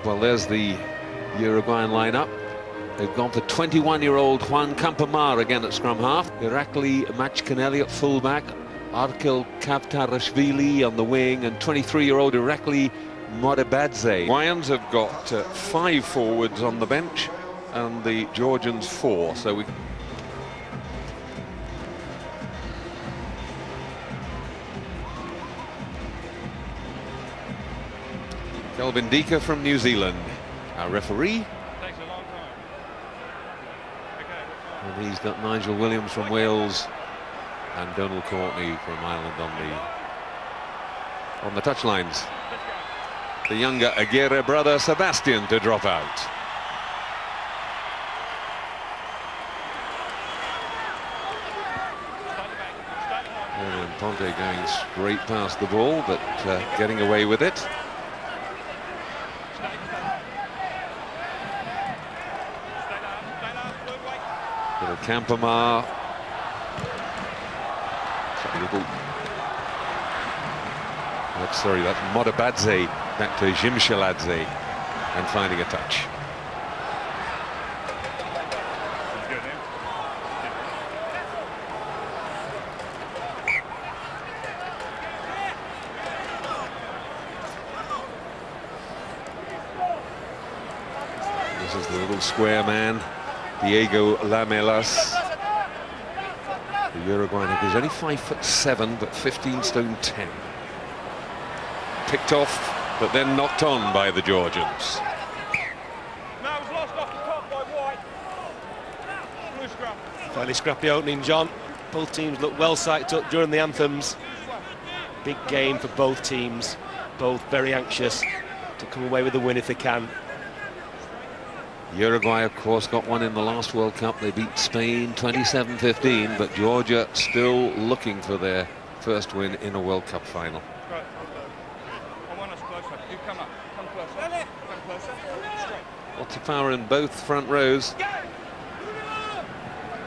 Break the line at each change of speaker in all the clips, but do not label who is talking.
Well, there's the Uruguayan lineup. They've gone for 21-year-old Juan Campamar again at scrum half. Irakli Machkaneli at fullback. Arkil Kavtarashvili on the wing, and 23-year-old Irakli Modebadze. Lions have got 5 forwards on the bench, and the Georgians 4. So we. Kelvin Deaker from New Zealand, our referee.
Takes a long time. Okay.
And he's got Nigel Williams from Wales and Donald Courtney from Ireland on the touchlines. The younger Aguirre brother Sebastian to drop out. And Ponte going straight past the ball, but getting away with it. Little Campamar. Sorry, that's Modebadze back to Jimshaladze and finding a touch. This is the little square man, Diego Lamelas. The Uruguayan, he's only 5'7", but 15 stone 10. Picked off, but then knocked on by the Georgians.
No, it was lost off the top by White. Blue scrum.
Fairly scrappy opening, John. Both teams look well psyched up during the anthems. Big game for both teams. Both very anxious to come away with the win if they can.
Uruguay, of course, got one in the last World Cup. They beat Spain 27-15, but Georgia still looking for their first win in a World Cup final.
Right. I want us closer. You come up. Come closer. Come closer. Straight.
Lots of power in both front rows.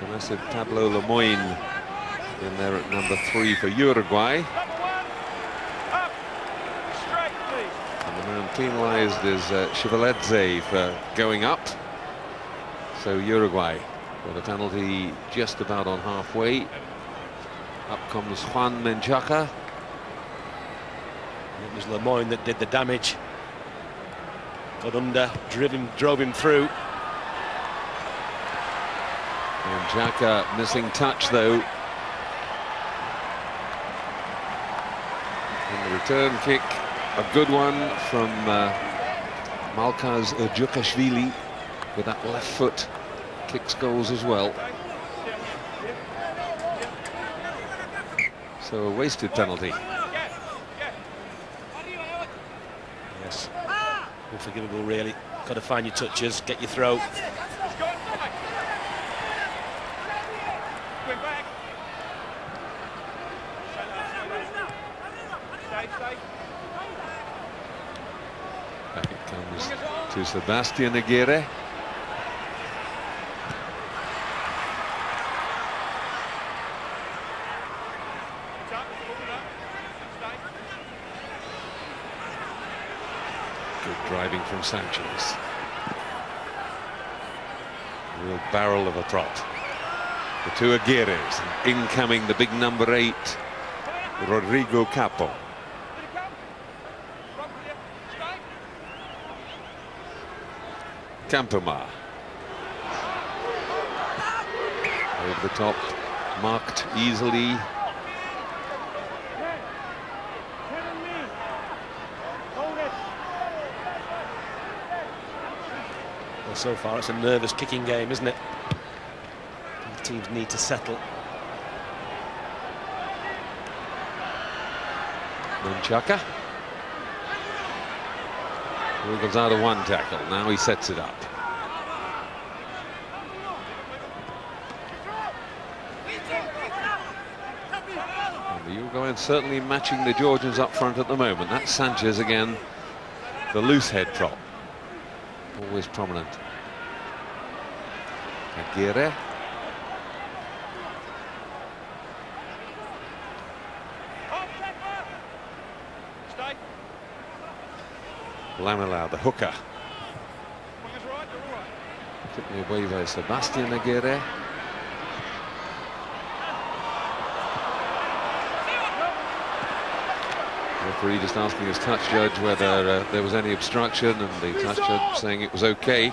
And I said Pablo Lemoyne in there at number 3 for Uruguay.
Up. Straight, please.
And the man penalised is Chivaledze for going up. So Uruguay with a penalty just about on halfway. Up comes Juan Menchaca.
It was Lemoyne that did the damage. Got under, drove him through.
Menchaca missing touch though. And the return kick, a good one from Malkaz Djukashvili with that left foot. Kicks goals as well. So a wasted penalty.
Yes, unforgivable really. Got to find your touches, get your throw.
Back it comes to Sebastian Aguirre. Good driving from Sanchez. Real barrel of a prop. The two Aguirres. Incoming the big number 8, Rodrigo Capo. Campamar. Over the top, marked easily.
Well, so far it's a nervous kicking game, isn't it? Both teams need to settle.
Menchaca. Wiggles out of one tackle. Now he sets it up. And the Uruguayans certainly matching the Georgians up front at the moment. That's Sanchez again, the loose head prop. Always prominent. Aguirre. Lamela, the hooker. Quickly away by Sebastian Aguirre. Referee just asking his touch judge whether there was any obstruction, and the touch judge saying it was okay.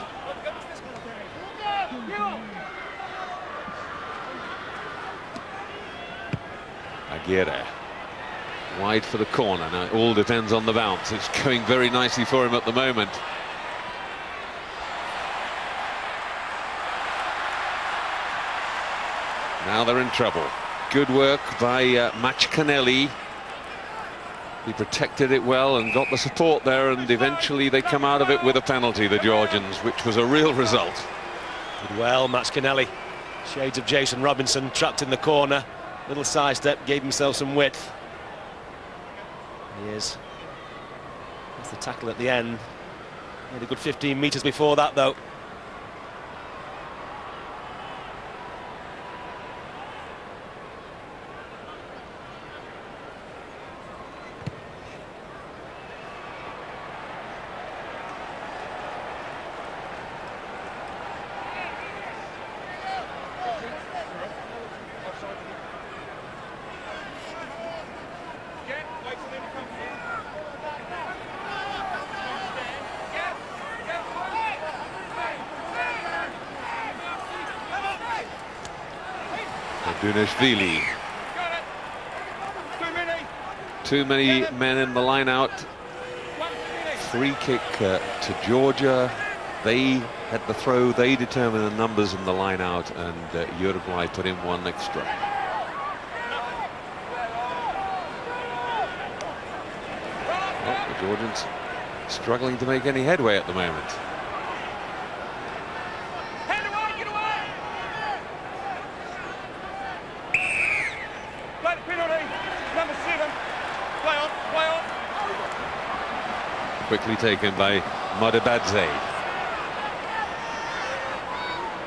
Aguirre wide for the corner. Now it all depends on the bounce. It's going very nicely for him at the moment. Now they're in trouble. Good work by Matchcanelli. He protected it well and got the support there, and eventually they come out of it with a penalty, the Georgians, which was a real result.
Did well, Matchcanelli. Shades of Jason Robinson, trapped in the corner. Little sidestep, gave himself some width. He is. That's the tackle at the end. Made a good 15 metres before that, though.
Dunashvili. Too many men in the line out. Free kick to Georgia. They had the throw, they determined the numbers in the line out, and Uruguay put in one extra. Well, the Georgians struggling to make any headway at the moment. Quickly taken by Modibadze.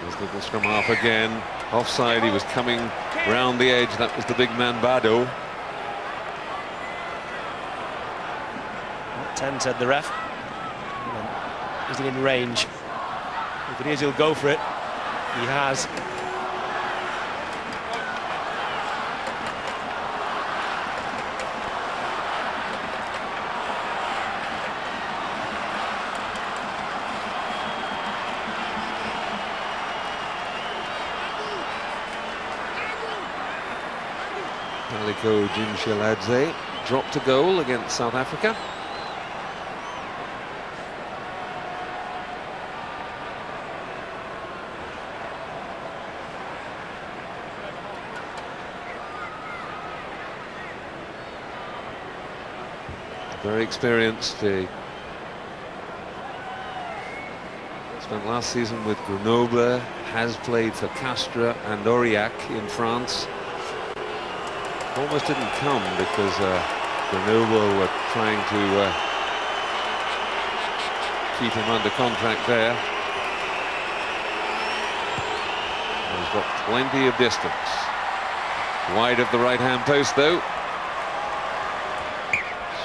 There's little scrum half again. Offside, he was coming round the edge. That was the big man Bado.
10, said the ref. Is he in range? If it is, he'll go for it. He has.
Paliko Jinshiladze dropped a goal against South Africa. Very experienced. Spent last season with Grenoble, has played for Castres and Aurillac in France. Almost didn't come because Grenoble were trying to keep him under contract there. And he's got plenty of distance. Wide of the right-hand post, though.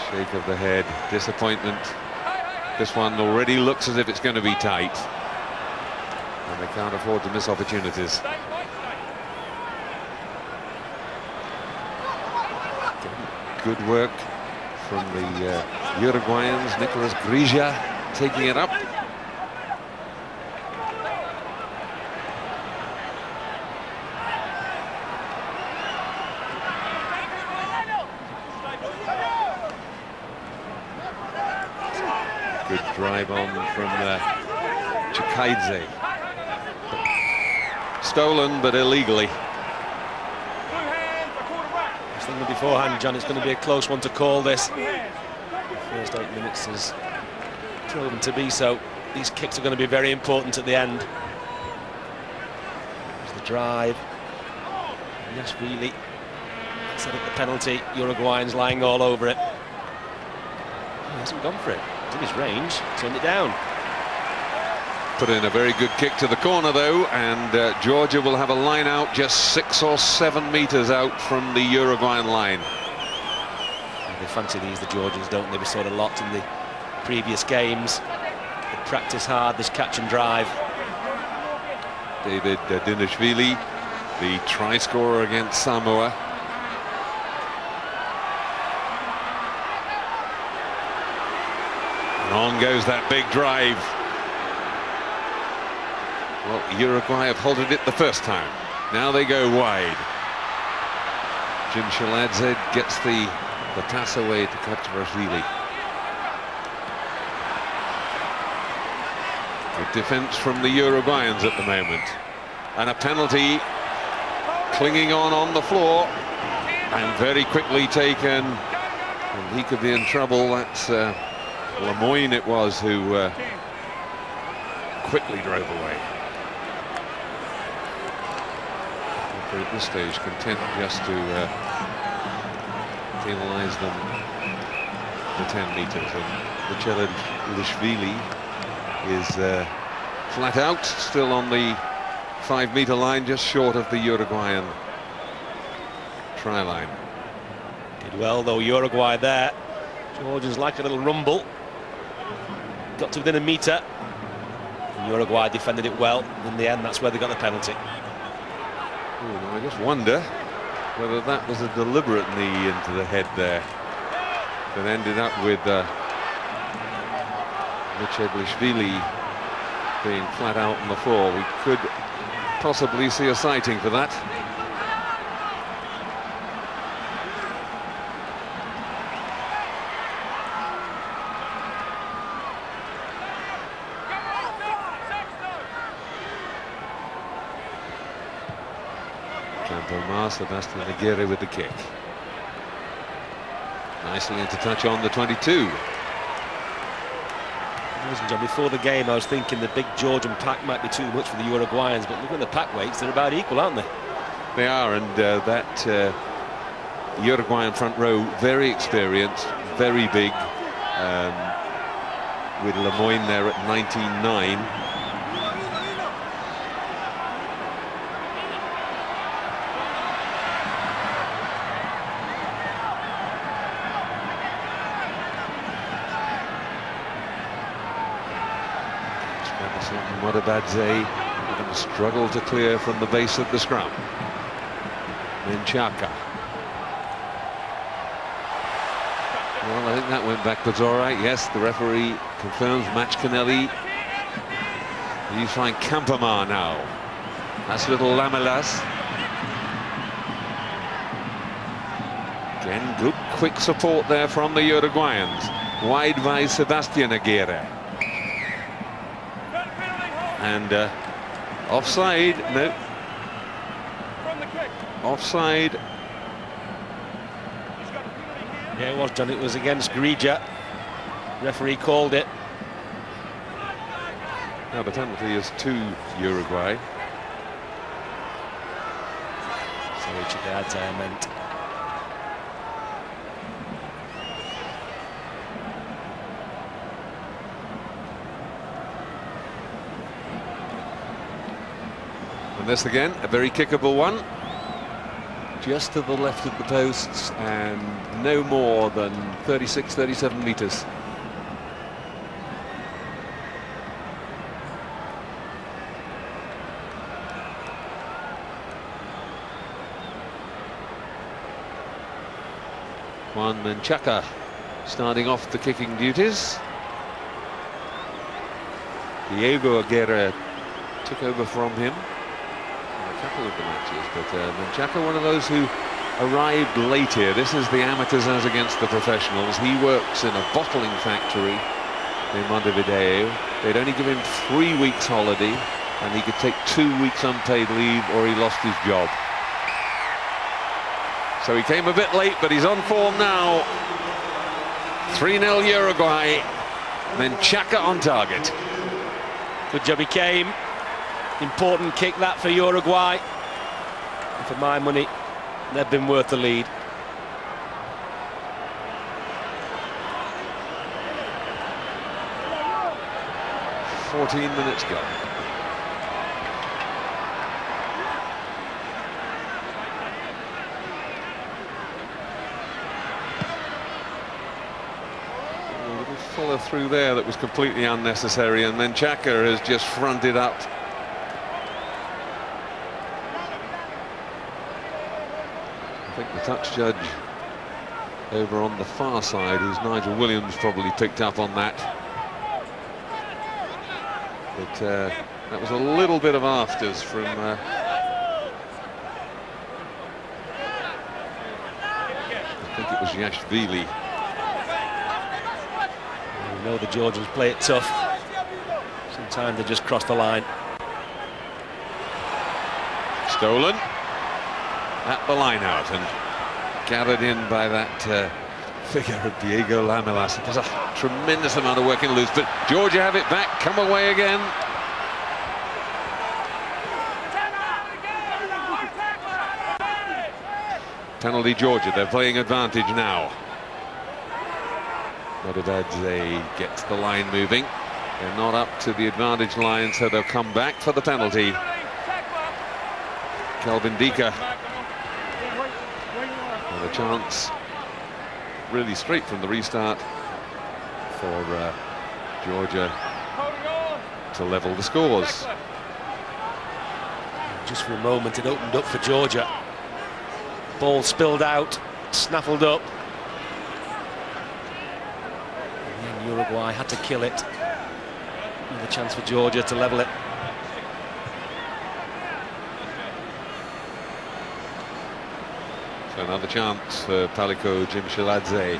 Shake of the head, disappointment. This one already looks as if it's going to be tight. And they can't afford to miss opportunities. Good work from the Uruguayans. Nicolas Georigia taking it up. Good drive on from Chikaidze. Stolen, but illegally.
Thinking beforehand, John, it's going to be a close one to call this. The first 8 minutes has proven to be so. These kicks are going to be very important at the end. There's the drive. Yes, really. Set up the penalty. Uruguayans lying all over it. He hasn't gone for it. It's in his range. Turned it down.
Put in a very good kick to the corner, though, and Georgia will have a line out just 6 or 7 meters out from the Uruguayan line.
And they fancy these, the Georgians, don't they? We saw it a lot in the previous games. They practice hard, this catch and drive.
David Dinishvili, the try scorer against Samoa. And on goes that big drive. Well, Uruguay have halted it the first time. Now they go wide. Jim Shaladze gets the pass away to Kaptarashvili. Good defence from the Uruguayans at the moment. And a penalty clinging on the floor. And very quickly taken. And he could be in trouble. That's Lemoyne it was who quickly drove away. At this stage, content just to penalise them the 10 metres. And Michelishvili is flat out, still on the 5-metre line, just short of the Uruguayan try line.
Did well though, Uruguay there. Georgians like a little rumble. Got to within a metre. Uruguay defended it well. In the end, that's where they got the penalty.
I just wonder whether that was a deliberate knee into the head there that ended up with Michelishvili being flat out on the floor. We could possibly see a sighting for that. Sebastian Aguirre with the kick. Nicely into touch on the 22.
Listen, John, before the game I was thinking the big Georgian pack might be too much for the Uruguayans, but look at the pack weights, they're about equal, aren't they?
They are, and that Uruguayan front row, very experienced, very big, with Lemoyne there at 19.9. Modabadze going to struggle to clear from the base of the scrum. Menchaca. Well, I think that went backwards all right. Yes, the referee confirms match Canelli. You find Campamar now. That's little Lamelas. Again, good quick support there from the Uruguayans. Wide by Sebastian Aguirre. And offside, no.
From the kick.
Offside.
Yeah, it was, John. It was against Georigia. Referee called it.
Now the penalty is to Uruguay.
Sorry, Chikadze, I meant.
And this again, a very kickable one. Just to the left of the posts and no more than 36, 37 metres. Juan Menchaca starting off the kicking duties. Diego Aguirre took over from him in a couple of the matches, but Menchaca, one of those who arrived late here. This is the amateurs as against the professionals. He works in a bottling factory in Montevideo. They'd only give him 3 weeks holiday, and he could take 2 weeks unpaid leave or he lost his job. So he came a bit late, but he's on form now. 3-0 Uruguay. Menchaca on target.
Good job he came. Important kick that for Uruguay. And for my money, they've been worth the lead.
Minutes gone. A little follow through there that was completely unnecessary, and then Menchaca has just fronted up. The touch judge over on the far side, who's Nigel Williams, probably picked up on that. But that was a little bit of afters from I think it was Yashvili.
We know the Georgians play it tough. Sometimes they just cross the line.
Stolen at the line out and gathered in by that figure of Diego Lamelas. There's a tremendous amount of work in loose, but Georgia have it back, come away again. Penalty Georgia, they're playing advantage now. Modibadze gets the line moving. They're not up to the advantage line, so they'll come back for the penalty. Kelvin Dika. And a chance really straight from the restart for Georgia to level the scores.
Just for a moment it opened up for Georgia. Ball spilled out, snaffled up. And then Uruguay had to kill it. Another chance for Georgia to level it.
So another chance for Paliko Jimshiladze.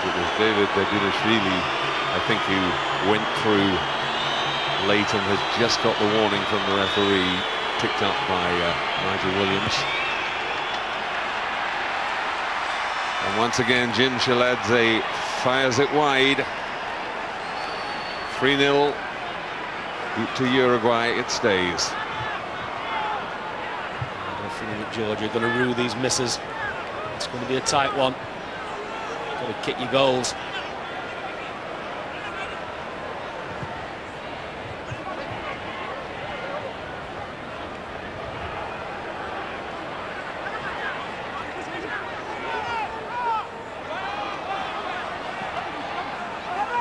It was David Dadinashvili, I think, who went through late and has just got the warning from the referee, picked up by Nigel Williams. And once again, Jimshiladze fires it wide. 3-0 to Uruguay, it stays.
I feeling that Georgia are going to rue these misses. It's going to be a tight one. Got to kick your goals.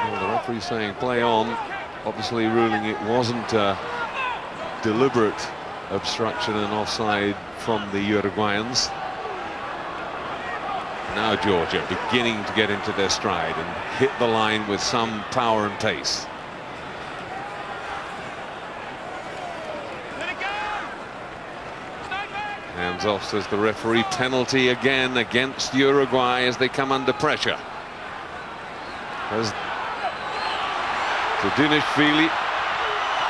Well, the referee saying play on, obviously ruling it wasn't deliberate obstruction and offside from the Uruguayans. Now Georgia beginning to get into their stride and hit the line with some power and pace. Hands off, says the referee. Penalty again against Uruguay as they come under pressure. As Dadinashvili.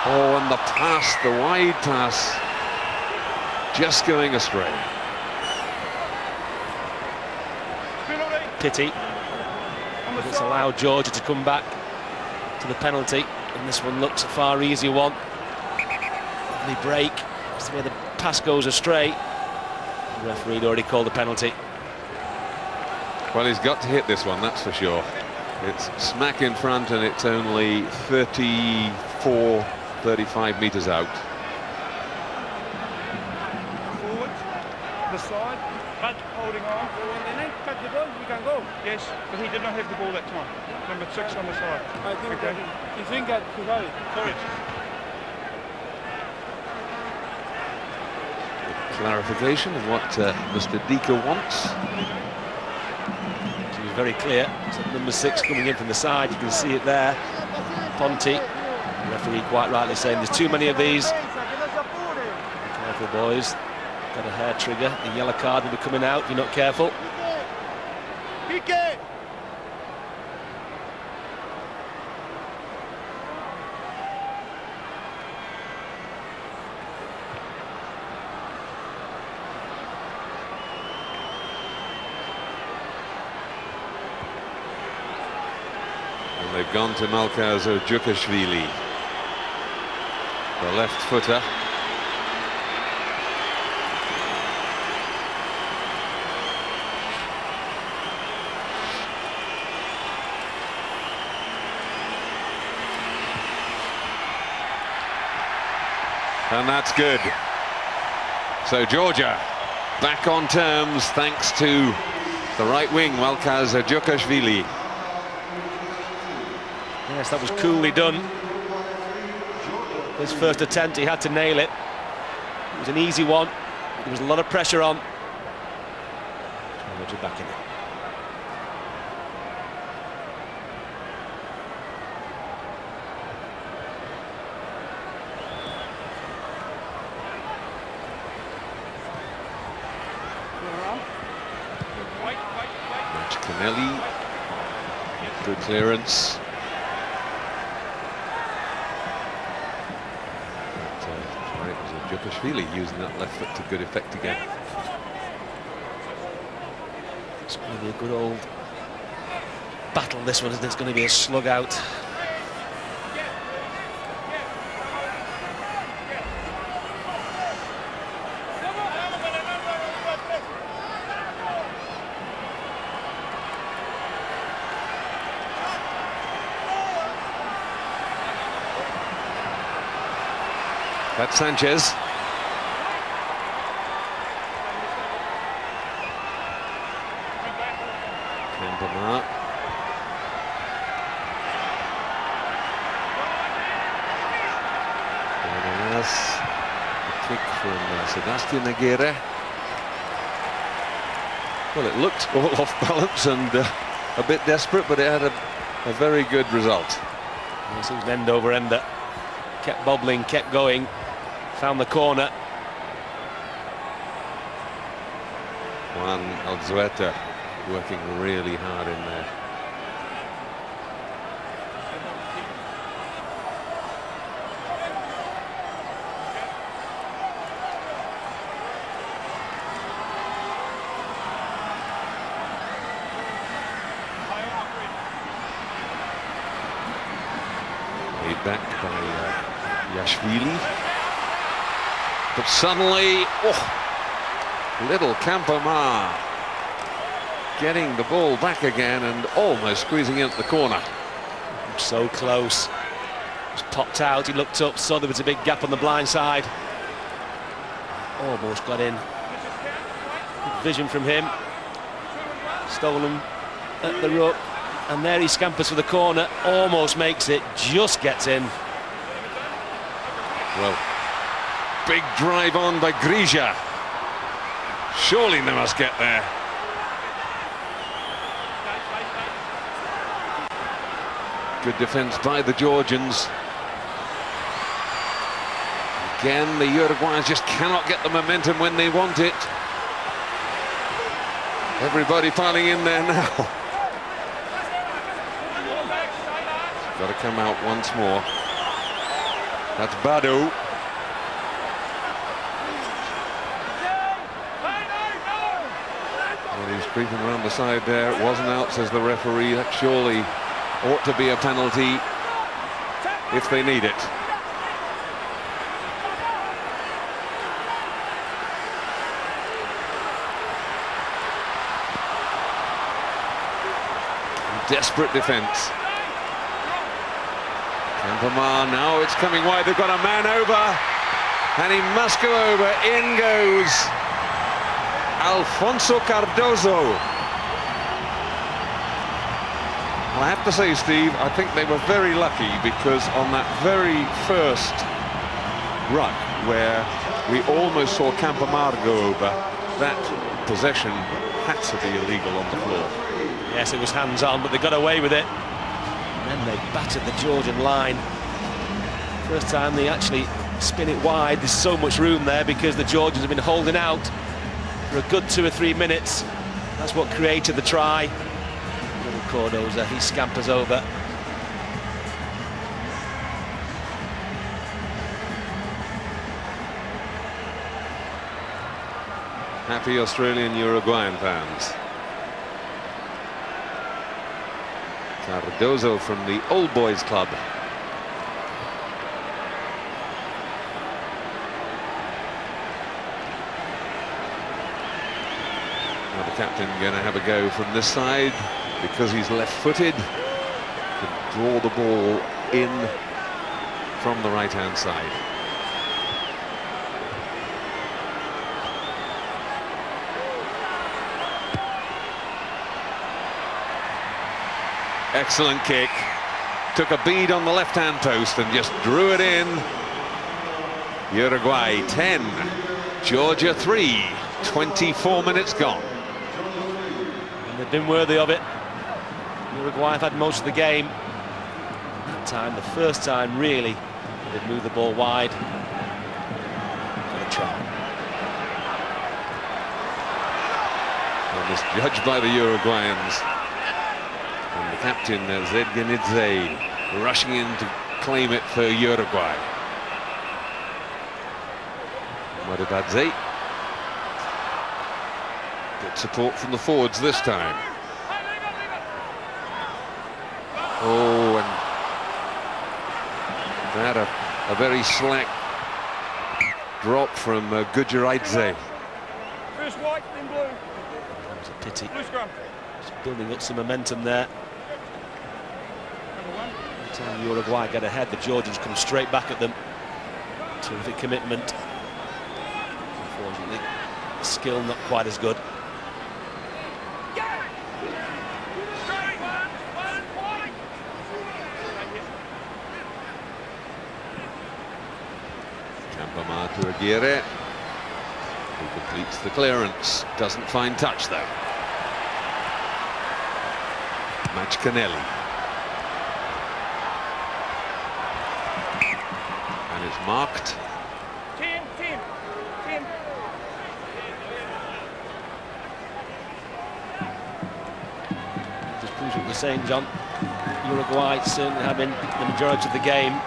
Oh, and the pass, the wide pass, just going astray.
Pity. It's allowed Georgia to come back to the penalty, and this one looks a far easier one. Lovely break. That's the way the pass goes astray. The referee had already called the penalty.
Well, he's got to hit this one, that's for sure. It's smack in front, and it's only 34, 35 metres out.
Forward, the side, but holding on. And then cut the ball, we can go. Yes, but he did not have the ball that time. Number 6 on the side.
I think
okay.
He think that he got it.
Correct.
Clarification of what Mr. Dika wants.
It was very clear. So number 6 coming in from the side, you can see it there. Ponti, the referee quite rightly saying there's too many of these. Be careful, boys. Got a hair trigger. The yellow card will be coming out if you're not careful.
And they've gone to Malkaz Ojukashvili, the left footer. And that's good. So Georgia back on terms thanks to the right wing, Walkaz Djukashvili.
Yes, that was coolly done. His first attempt, he had to nail it. It was an easy one. There was a lot of pressure on. Georgia back in it.
Canelli, good clearance. Sorry, it was Djukashvili using that left foot to good effect again.
It's going to be a good old battle, this one, isn't it? It's going to be a slug out.
That's Sanchez. Campamar. A kick from Sebastian Aguirre. Well, it looked all off balance and a bit desperate, but it had a very good result.
Yes, it was an end over ender. Kept bobbling, kept going. Found the corner.
Juan Alzueta working really hard in there. Laid back by Yashvili. But suddenly, little Campamar getting the ball back again and almost squeezing into the corner.
So close. Just popped out, he looked up, saw there was a big gap on the blind side. Almost got in. Good vision from him. Stolen at the ruck. And there he scampers for the corner, almost makes it, just gets in.
Well, big drive on by Georigia. Surely they must get there. Good defense by the Georgians. Again, the Uruguayans just cannot get the momentum when they want it. Everybody piling in there now. Got to come out once more. That's Badu. Well, he's creeping around the side there. It wasn't out, says the referee. That surely ought to be a penalty if they need it. Desperate defense. Campamar, now it's coming wide. They've got a man over, and he must go over. In goes Alfonso Cardozo. And I have to say, Steve, I think they were very lucky, because on that very first ruck where we almost saw Campamar go over, that possession had to be illegal on the floor.
Yes, it was hands-on, but they got away with it. And then they battered the Georgian line. First time they actually spin it wide. There's so much room there because the Georgians have been holding out for a good 2 or 3 minutes. That's what created the try. Little Cardozo, he scampers over.
Happy Australian Uruguayan fans. Cardozo from the Old Boys Club. Now the captain going to have a go from this side because he's left-footed. To draw the ball in from the right-hand side. Excellent kick. Took a bead on the left-hand post and just drew it in. Uruguay 10, Georgia 3, 24 minutes gone.
And they've been worthy of it. Uruguay have had most of the game. That time, the first time really, they've moved the ball wide. For the try.
And misjudged by the Uruguayans. And the captain, Zedgenidze, rushing in to claim it for Uruguay. Maribadze. Good support from the forwards this time. Oh, and that a very slack drop from Georigia.
First white, then blue.
That was a pity.
Blue scrum.
Just building up some momentum there.
Number 1.
Every time Uruguay get ahead, the Georgians come straight back at them. Terrific commitment. Unfortunately, skill not quite as good.
Campamar to Aguirre, who completes the clearance. Doesn't find touch though. Canelli. And it's marked.
10.
Just proves what we're saying, John. Uruguay certainly having the majority of the game.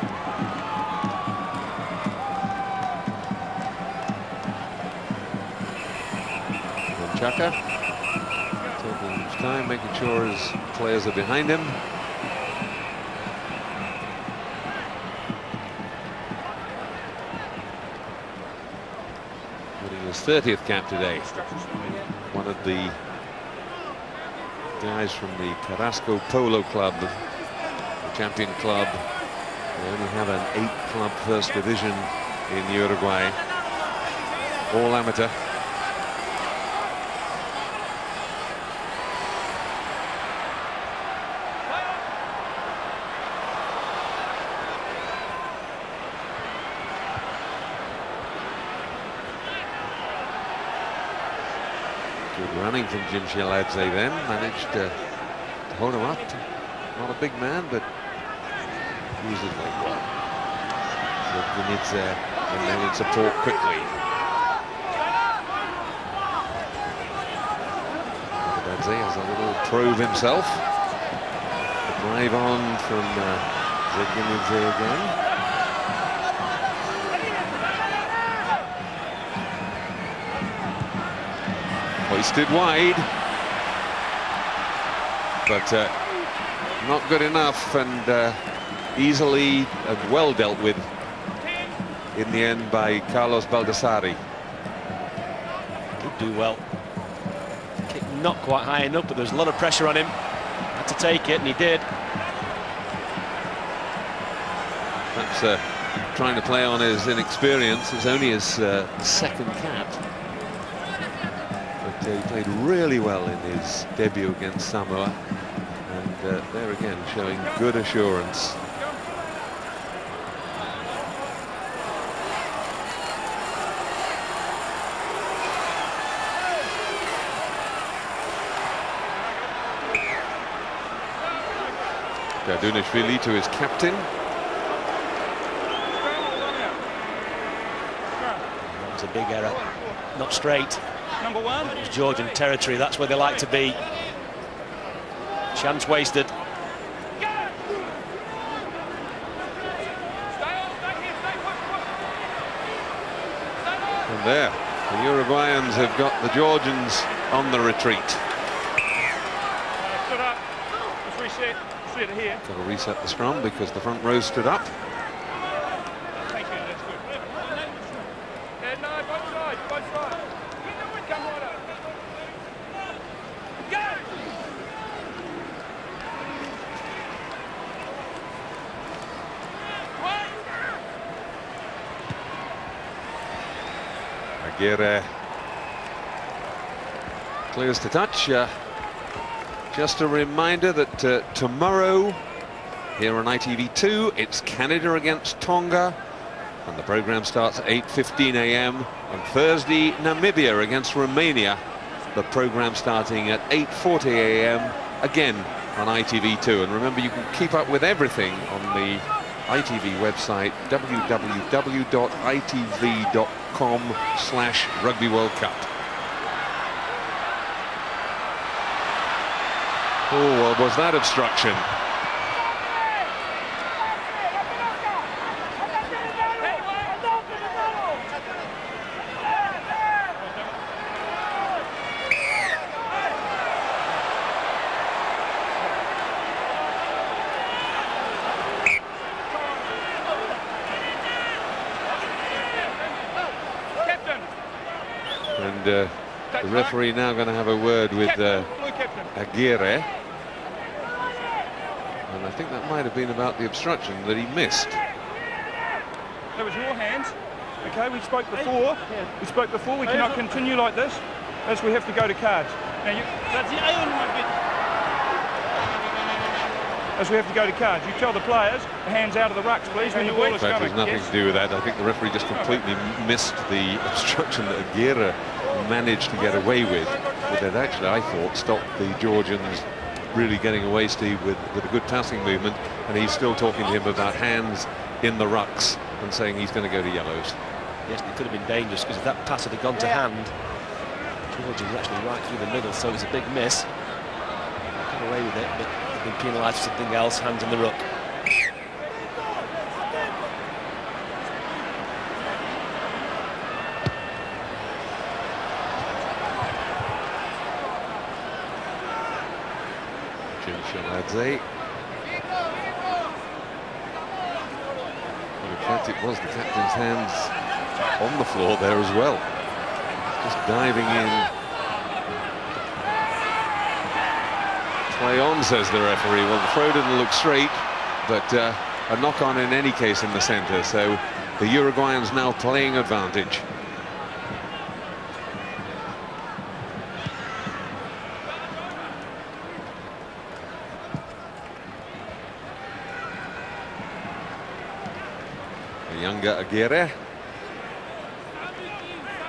Chaka taking his time, making sure his players are behind him. Winning his 30th cap today. One of the guys from the Carrasco Polo Club, the champion club. They only have an 8-club first division in Uruguay, all amateur. Good running from Jim Shiladze then, managed to hold him up. Not a big man, but uses it like well. So he needs and then in support quickly. Shiladze has a little prove himself. The drive on from Zedgenidze again. Hoisted wide, but not good enough, and easily and well dealt with in the end by Carlos Baldassari.
Did do well. Kick not quite high enough, but there was a lot of pressure on him. Had to take it, and he did.
Perhaps trying to play on his inexperience. It's only his second cap. He played really well in his debut against Samoa, and there again showing good assurance. Dadunishvili to his captain.
That was a big error. Not straight.
Number 1.
It was Georgian territory, that's where they like to be. Chance wasted.
And there, the Uruguayans have got the Georgians on the retreat.
Stood up. Just reset. Set it here.
Got to reset the scrum because the front row stood up.
Thank you. That's good. Yeah, no, both sides. Both sides. Come right up. Go!
Aguirre clears to touch. Just a reminder that tomorrow here on ITV2 it's Canada against Tonga, and the programme starts at 8:15 a.m. On Thursday, Namibia against Romania, the programme starting at 8:40 a.m. again on ITV2. And remember, you can keep up with everything on the ITV website, www.itv.com/Rugby World Cup. Oh, well, was that obstruction? And the referee now going to have a word with Aguirre. And I think that might have been about the obstruction that he missed.
That was your hands. Okay, we spoke before. We spoke before. We cannot continue like this, as we have to go to cards. Now as we have to go to cards, you tell the players the hands out of the rucks, please. When the ball is coming.
There's nothing to do with that. I think the referee just completely missed the obstruction that Aguirre managed to get away with. But it actually, I thought, stopped the Georgians really getting away, Steve, with a good passing movement. And he's still talking to him about hands in the rucks and saying he's going to go to yellows.
Yes, it could have been dangerous, because if that pass had gone to hand, Georgia was actually right through the middle, so it was a big miss. Got away with it, but they've been penalised for something else. Hands in the ruck.
In fact, it was the captain's hands on the floor there as well. Just diving in. Play on, says the referee. Well, the throw didn't look straight, but a knock on in any case in the centre. So the Uruguayans now playing advantage. Younger Aguirre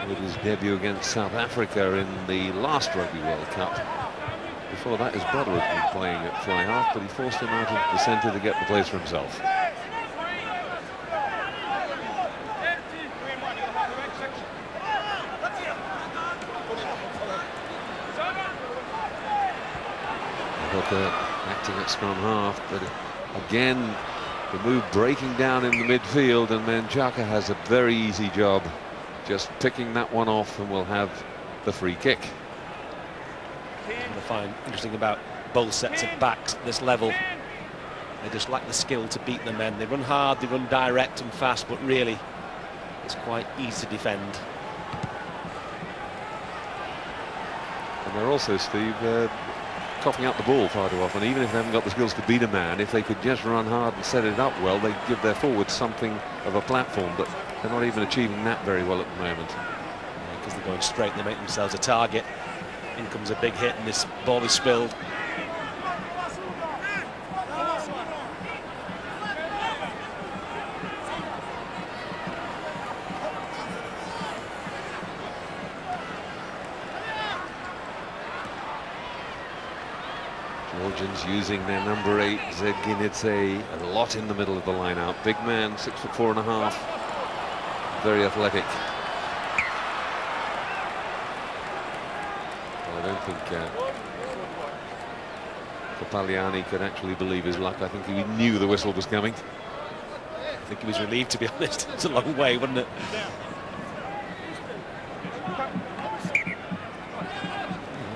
with his debut against South Africa in the last Rugby World Cup. Before that, his brother had been playing at fly half, but he forced him out into the centre to get the place for himself. Acting at scrum half, but again, the move breaking down in the midfield, and Menchaka has a very easy job just picking that one off, and will have the free kick.
What I find interesting about both sets of backs at this level, they just lack the skill to beat the men. They run hard, they run direct and fast, but really it's quite easy to defend.
And they're also, Steve, coughing out the ball far too often. Even if they haven't got the skills to beat a man, if they could just run hard and set it up well, they give their forwards something of a platform, but they're not even achieving that very well at the moment.
Because they're going straight, they make themselves a target. In comes a big hit and this ball is spilled.
Georgians using their number 8, Zedginidze, a lot in the middle of the line out. Big man, 6'4½", very athletic. Well, I don't think Papaliani could actually believe his luck. I think he knew the whistle was coming.
I think he was relieved, to be honest. It's a long way, wasn't it?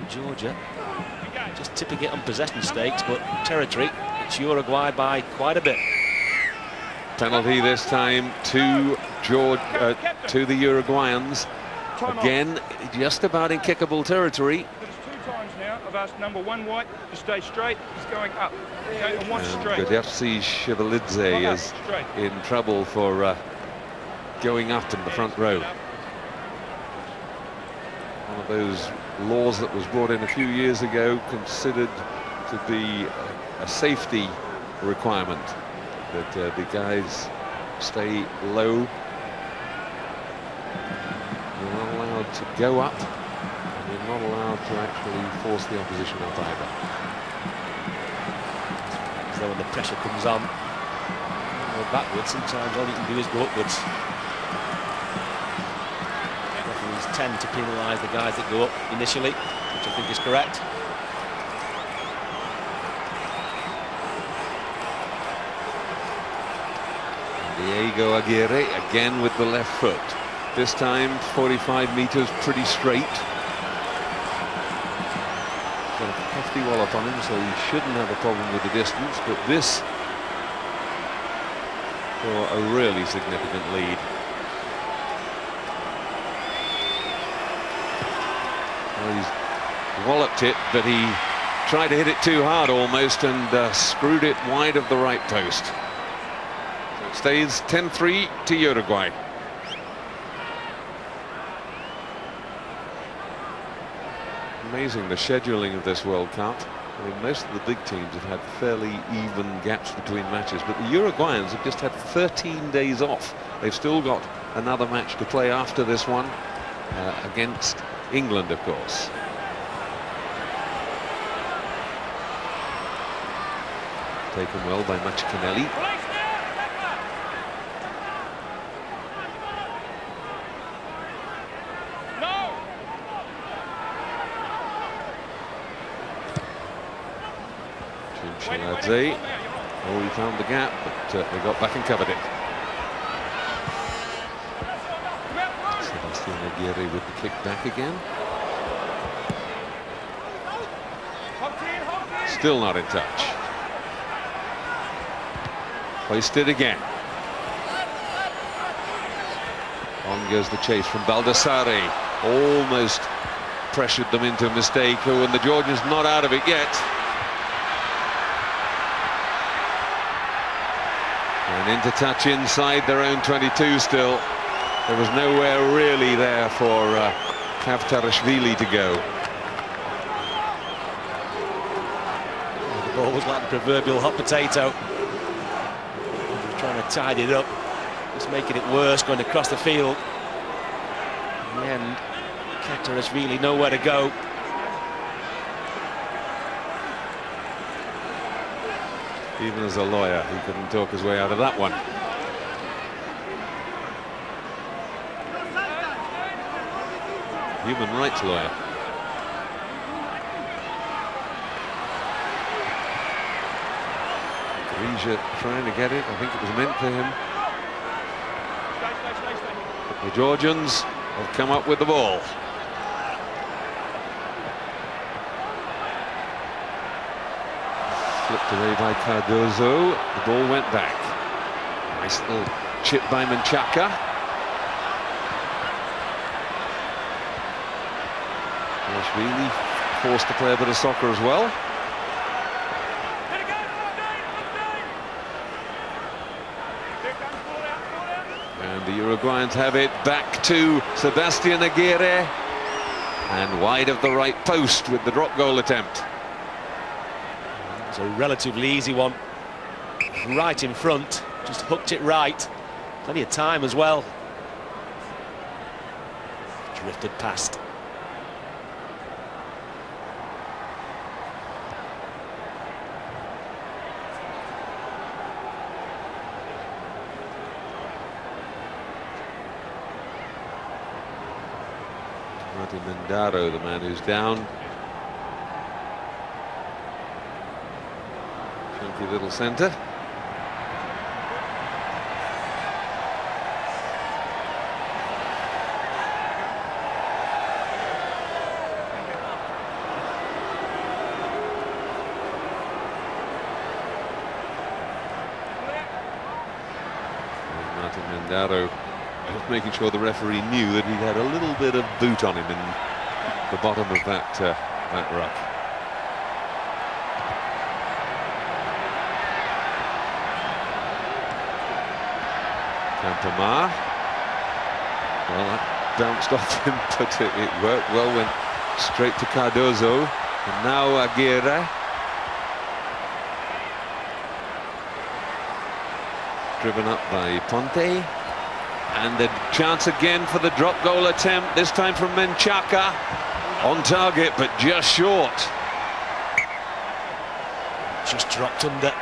Georgia just tipping it on possession stakes, but territory, it's Uruguay by quite a bit.
Penalty this time to the Uruguayans. Again, just about in kickable territory.
There's 2 times now I've asked number 1 white to stay straight. He's going up. Okay, and 1 straight.
Georigia Shivalidze is in trouble for going up in the front row. One of those laws that was brought in a few years ago, considered to be a safety requirement, that the guys stay low. You're not allowed to go up, and you're not allowed to actually force the opposition up either.
So when the pressure comes on, go backwards, sometimes all you can do is go upwards. Referees tend to penalise the guys that go up initially, which I think is correct.
Diego Aguirre again with the left foot. This time 45 metres, pretty straight. Got a hefty wallop on him, so he shouldn't have a problem with the distance, but this for a really significant lead. Well, he's walloped it, but he tried to hit it too hard almost, and screwed it wide of the right post. So it stays 10-3 to Uruguay. Amazing the scheduling of this World Cup. I mean, most of the big teams have had fairly even gaps between matches, but the Uruguayans have just had 13 days off. They've still got another match to play after this one, against England, of course. Taken well by Canelli. Oh, he found the gap, but they got back and covered it. Sebastian Aguirre with the kick back again. Still not in touch. Hoisted again. On goes the chase from Baldassare. Almost pressured them into a mistake. Oh, and the Georgians not out of it yet. And into touch inside their own 22 still. There was nowhere really there for Kavtarashvili to go.
The ball was like the proverbial hot potato. Trying to tidy it up, just making it worse, going across the field. In the end, Kavtarashvili nowhere to go.
Even as a lawyer, he couldn't talk his way out of that one. Human rights lawyer. Georigia trying to get it. I think it was meant for him. But the Georgians have come up with the ball. Flipped away by Cardozo. The ball went back. Nice little chip by Menchaca. Really forced to play a bit of soccer as well. And the Uruguayans have it back to Sebastian Aguirre. And wide of the right post with the drop goal attempt.
It's a relatively easy one. Right in front, just hooked it right. Plenty of time as well. Drifted past.
Mendaro, the man who's down. Chunky little centre. Martin Mendaro making sure the referee knew that he'd had a little bit of boot on him in the bottom of that ruck. Campamar. Well, that bounced off him, but it worked well when Straight to Cardozo. And now Aguirre. Driven up by Ponte. And a chance again for the drop goal attempt, this time from Menchaca. On target, but just short.
Just dropped under.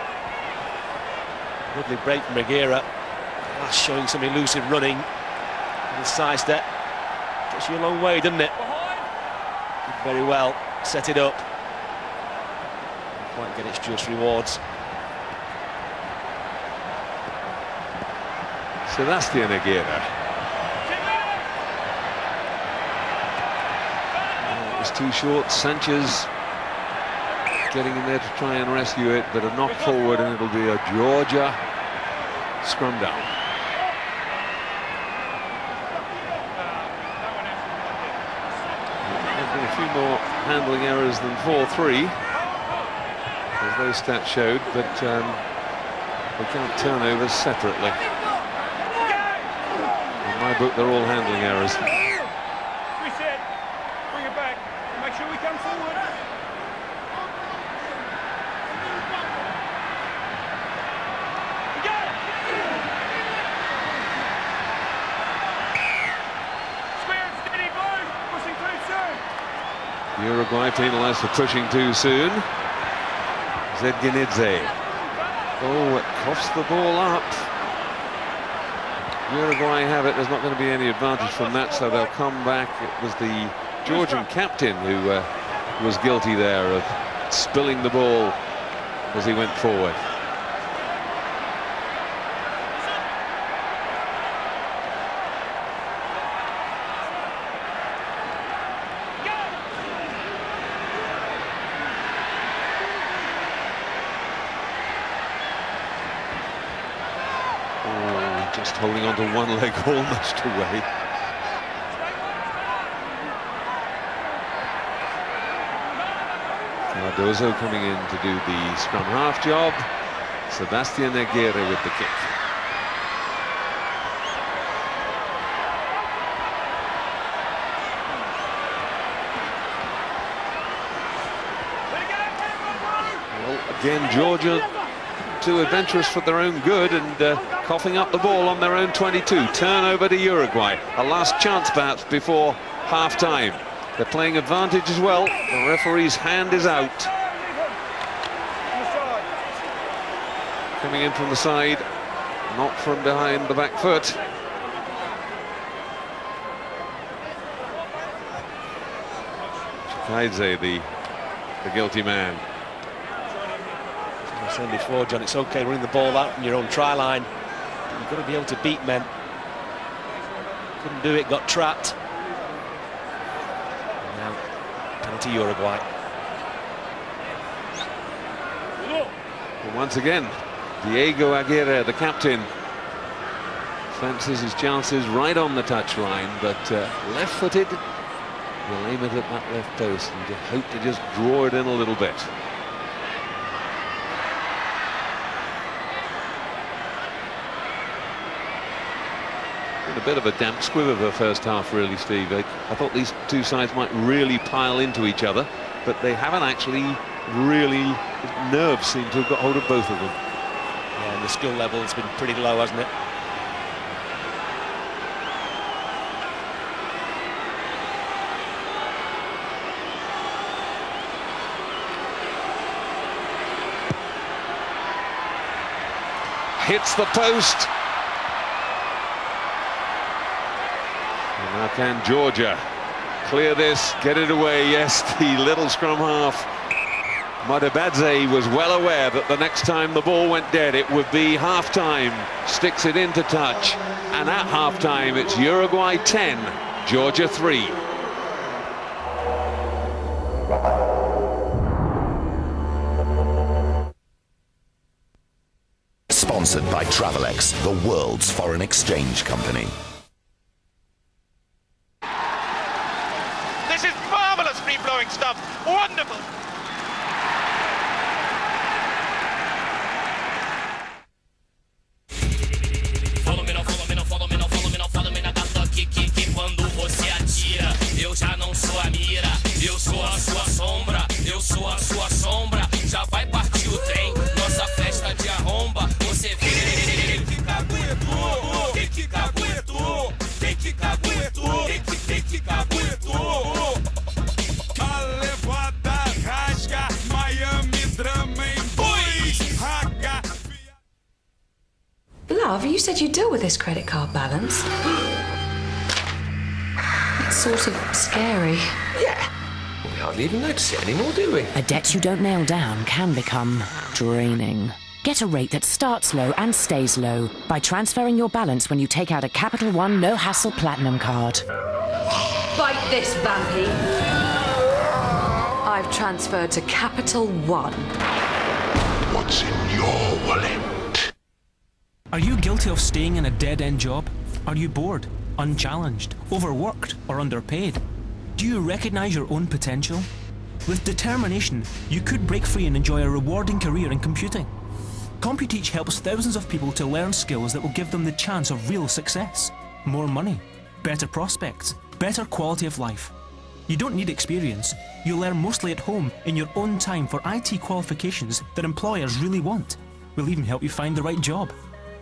Lovely break from Aguirre. That's showing some elusive running. And the sidestep gets you a long way, doesn't it? Did very well. Set it up. Didn't quite get its just rewards.
Sebastian Aguirre. It was too short. Sanchez getting in there to try and rescue it, but a knock forward, and it'll be a Georgia scrum down. There's been a few more handling errors than 4-3, as those stats showed, but they count turnovers separately. In my book, they're all handling errors.
Reset, bring it back, make sure we come forward.
Uruguay penalised for pushing too soon. Zedgenidze. Oh, it coughs the ball up. Uruguay have it. There's not going to be any advantage from that, so they'll come back. It was the Georgian captain who was guilty there of spilling the ball as he went forward. Just holding on to one leg almost away. Cardozo coming in to do the scrum half job. Sebastian Aguirre with the kick. Well, again, Georgia too adventurous for their own good and coughing up the ball on their own 22. Turnover to Uruguay. A last chance perhaps before half-time. They're playing advantage as well. The referee's hand is out. Coming in from the side, not from behind the back foot. Chikaidze, the guilty man.
I said before, John, it's okay running the ball out from your own try line. You've got to be able to beat men. Couldn't do it, got trapped. And now, penalty Uruguay.
And once again, Diego Aguirre, the captain, fancies his chances right on the touchline, but left-footed, he'll aim it at that left post and just hope to just draw it in a little bit. A bit of a damp squib of the first half, really, Steve. I thought these two sides might really pile into each other, but they haven't actually really. Nerves seem to have got hold of both of them.
Yeah, and the skill level has been pretty low, hasn't it?
Hits the post. Now can Georgia clear this, get it away? Yes, the little scrum half. Modibadze was well aware that the next time the ball went dead, it would be half-time. Sticks it into touch. And at half-time, it's Uruguay 10, Georgia 3.
Sponsored by Travelex, the world's foreign exchange company.
This is marvellous free-flowing stuff. Wonderful.
Quando você atira, eu já não sou a mira. Love, you said you'd deal with this credit card balance. It's sort of scary.
Yeah. We hardly even notice it anymore, do we?
A debt you don't nail down can become draining. Get a rate that starts low and stays low by transferring your balance when you take out a Capital One no-hassle Platinum card.
Bite this, Vampy. I've transferred to Capital One.
What's in your wallet?
Are you guilty of staying in a dead-end job? Are you bored, unchallenged, overworked, or underpaid? Do you recognise your own potential? With determination, you could break free and enjoy a rewarding career in computing. CompuTeach helps thousands of people to learn skills that will give them the chance of real success. More money, better prospects, better quality of life. You don't need experience. You learn mostly at home in your own time for IT qualifications that employers really want. We'll even help you find the right job.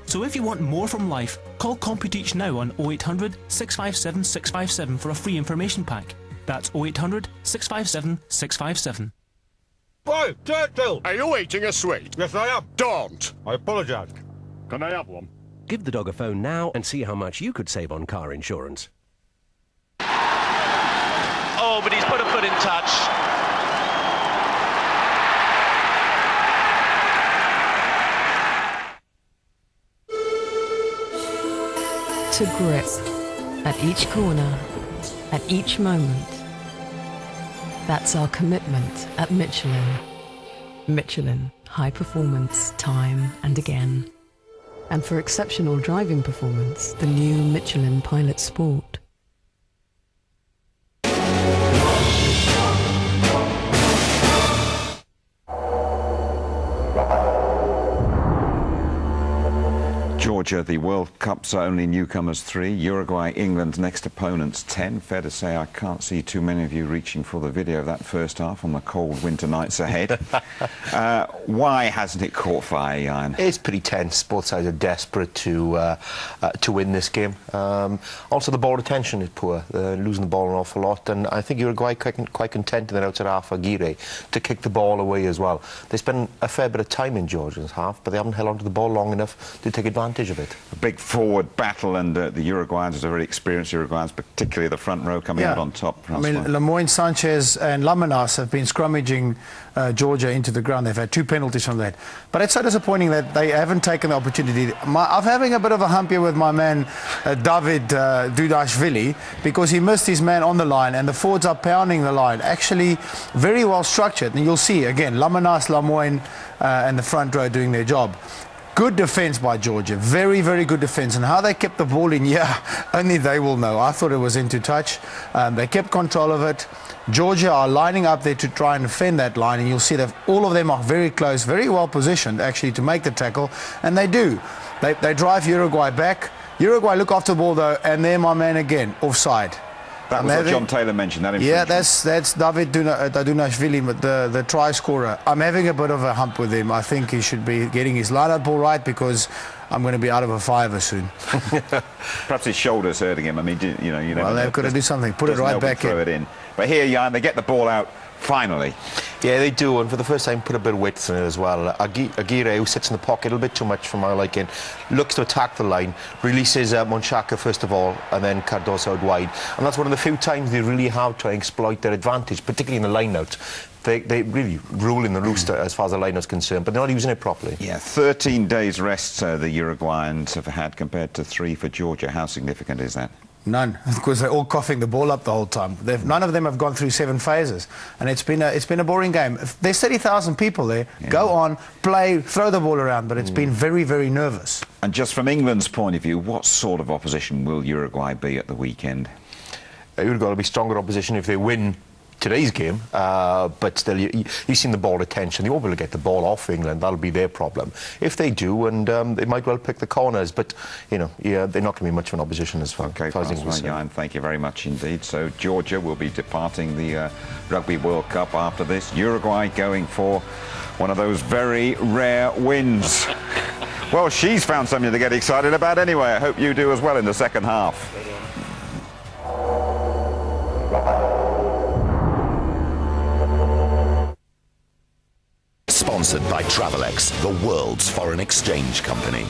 So if you want more from life, call CompuTeach now on 0800 657 657 for a free information pack. That's 0800 657 657.
Whoa, Turtle! Are you eating a sweet? Yes, I am. Don't! I apologise. Can I have one?
Give the dog a phone now and see how much you could save on car insurance.
Oh, but he's put a foot in touch.
To grip, at each corner, at each moment. That's our commitment at Michelin. Michelin, high performance, time and again. And for exceptional driving performance, the new Michelin Pilot Sport.
Georgia, the World Cup's only newcomers 3. Uruguay, England's next opponents 10. Fair to say I can't see too many of you reaching for the video of that first half on the cold winter nights ahead. Why hasn't it caught fire, Ian?
It's pretty tense. Both sides are desperate to win this game. Also, the ball retention is poor. They're losing the ball an awful lot, and I think Uruguay quite content in their outside half, Aguirre, to kick the ball away as well. They spend a fair bit of time in Georgia's half, but they haven't held onto the ball long enough to take advantage of it.
A big forward battle, and the Uruguayans are very experienced Uruguayans, particularly the front row coming out on top.
I mean, Lemoyne, Sanchez and Lamanas have been scrummaging Georgia into the ground. They've had 2 penalties from that. But it's so disappointing that they haven't taken the opportunity. I'm having a bit of a hump here with my man, David Dudashvili, because he missed his man on the line, and the forwards are pounding the line. Actually, very well structured. And you'll see, again, Lamanas, Lemoyne, and the front row doing their job. Good defence by Georgia, very, very good defence. And how they kept the ball in, only they will know. I thought it was into touch. They kept control of it. Georgia are lining up there to try and defend that line, and you'll see that all of them are very close, very well positioned actually to make the tackle, and they do. They drive Uruguay back. Uruguay look after the ball though, and there my man again, offside.
That was what John Taylor mentioned. That
that's David Dudashvili, the try scorer. I'm having a bit of a hump with him. I think he should be getting his line-up ball right, because I'm going to be out of a fiver soon.
Perhaps his shoulder's hurting him. I mean, you know.
Well, they've got to do something. Put it right back in.
Throw it in. But here, Jan, they get the ball out finally.
Yeah, they do, and for the first time put a bit of width in it as well. Aguirre, who sits in the pocket a little bit too much for my liking, looks to attack the line, releases Monchaka first of all, and then Cardoso out wide. And that's one of the few times they really have to exploit their advantage, particularly in the line-out. They really rule in the roost as far as the line-out's concerned, but they're not using it properly.
Yeah, 13 days rest the Uruguayans have had compared to 3 for Georgia. How significant is that?
None, because they're all coughing the ball up the whole time. None of them have gone through 7 phases, and it's been a boring game. There's 30,000 people there. Go on, play, throw the ball around, but it's been very, very nervous.
And just from England's point of view, what sort of opposition will Uruguay be at the weekend?
Uruguay will be stronger opposition if they win today's game, but still, you've seen the ball retention. They won't be able to get the ball off England. That'll be their problem. If they do, and they might well pick the corners, but, they're not going to be much of an opposition as far as England's concerned.
Thank you very much indeed. So Georgia will be departing the Rugby World Cup after this. Uruguay going for one of those very rare wins. Well, she's found something to get excited about anyway. I hope you do as well in the second half.
Sponsored by Travelex, the world's foreign exchange company.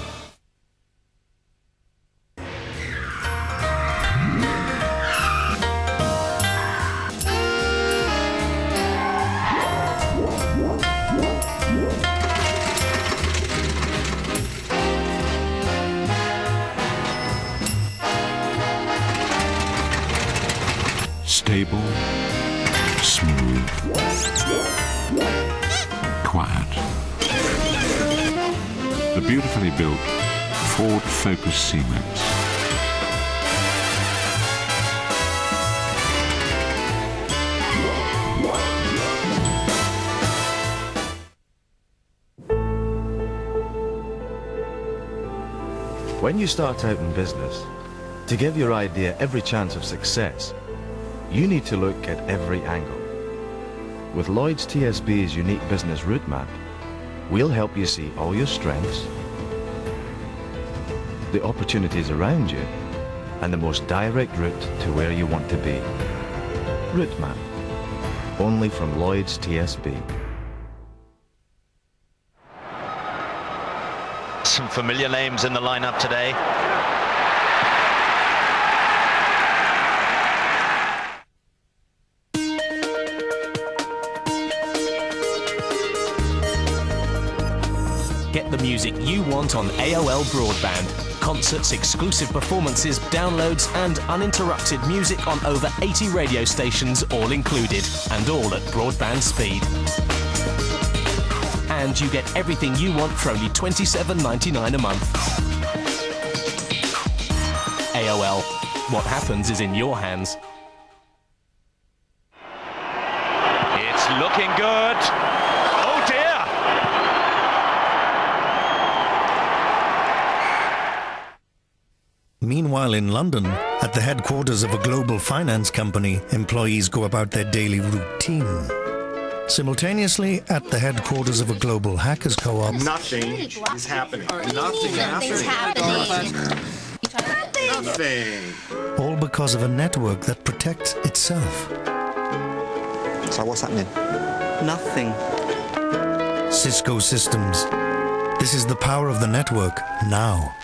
Quiet. The beautifully built Ford Focus C-Max.
When you start out in business, to give your idea every chance of success, you need to look at every angle. With Lloyd's TSB's unique business route map, we'll help you see all your strengths, the opportunities around you, and the most direct route to where you want to be. Route map, only from Lloyd's TSB.
Some familiar names in the lineup today.
Get the music you want on AOL Broadband. Concerts, exclusive performances, downloads and uninterrupted music on over 80 radio stations, all included, and all at broadband speed. And you get everything you want for only $27.99 a month. AOL. What happens is in your hands.
It's looking good. Oh dear!
Meanwhile, in London, at the headquarters of a global finance company, employees go about their daily routine. Simultaneously, at the headquarters of a global hackers co-op,
Nothing is happening. Nothing is happening. Nothing.
all because of a network that protects itself.
So what's happening? Nothing.
Cisco Systems. This is the power of the network now.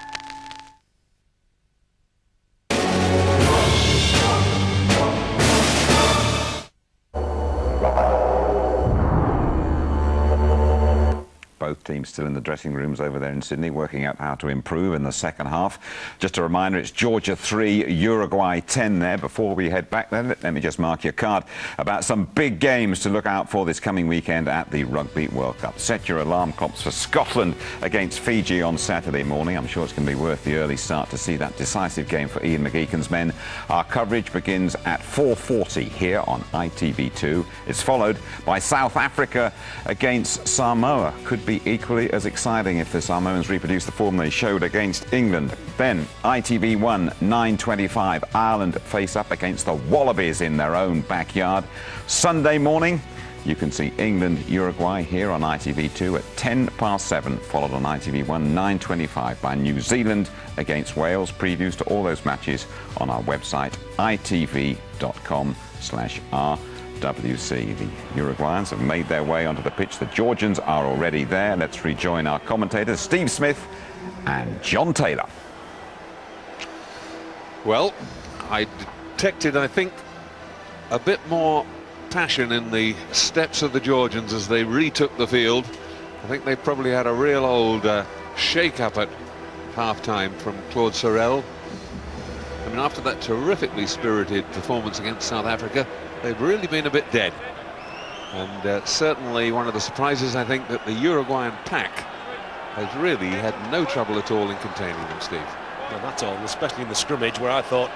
Both teams still in the dressing rooms over there in Sydney, working out how to improve in the second half. Just a reminder, it's Georgia 3, Uruguay 10 there. Before we head back then, let me just mark your card about some big games to look out for this coming weekend at the Rugby World Cup. Set your alarm clocks for Scotland against Fiji on Saturday morning. I'm sure it's going to be worth the early start to see that decisive game for Ian McGeechan's men. Our coverage begins at 4:40 here on ITV2. It's followed by South Africa against Samoa. Could be equally as exciting if the Samoans reproduce the form they showed against England. Then ITV1 9:25, Ireland face up against the Wallabies in their own backyard. Sunday morning you can see England Uruguay here on ITV2 at 7:10, followed on ITV1 9:25 by New Zealand against Wales. Previews to all those matches on our website itv.com/RWC. The Uruguayans have made their way onto the pitch. The Georgians are already there. Let's rejoin our commentators, Steve Smith and John Taylor.
Well, I detected, I think, a bit more passion in the steps of the Georgians as they retook the field. I think they probably had a real old shake-up at half-time from Claude Sorel. I mean, after that terrifically spirited performance against South Africa, they've really been a bit dead. And certainly one of the surprises, I think, that the Uruguayan pack has really had no trouble at all in containing them, Steve.
Not at all, especially in the scrummage where I thought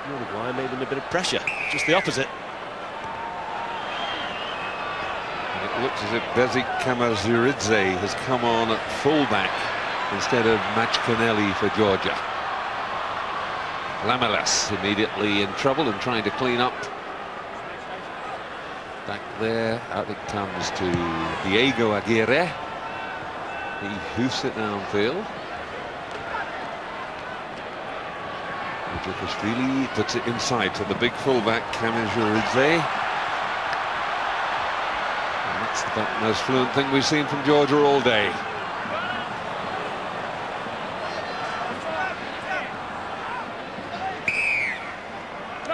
Uruguay made them a bit of pressure. Just the opposite.
And it looks as if Bezik Kamaziridze has come on at fullback instead of Matchkanelli for Georgia. Lamelas immediately in trouble and trying to clean up. Back there, out it comes to Diego Aguirre. He hoofs it downfield. Djukashvili puts it inside to the big fullback Kamaziridze. And that's the most fluent thing we've seen from Georgia all day.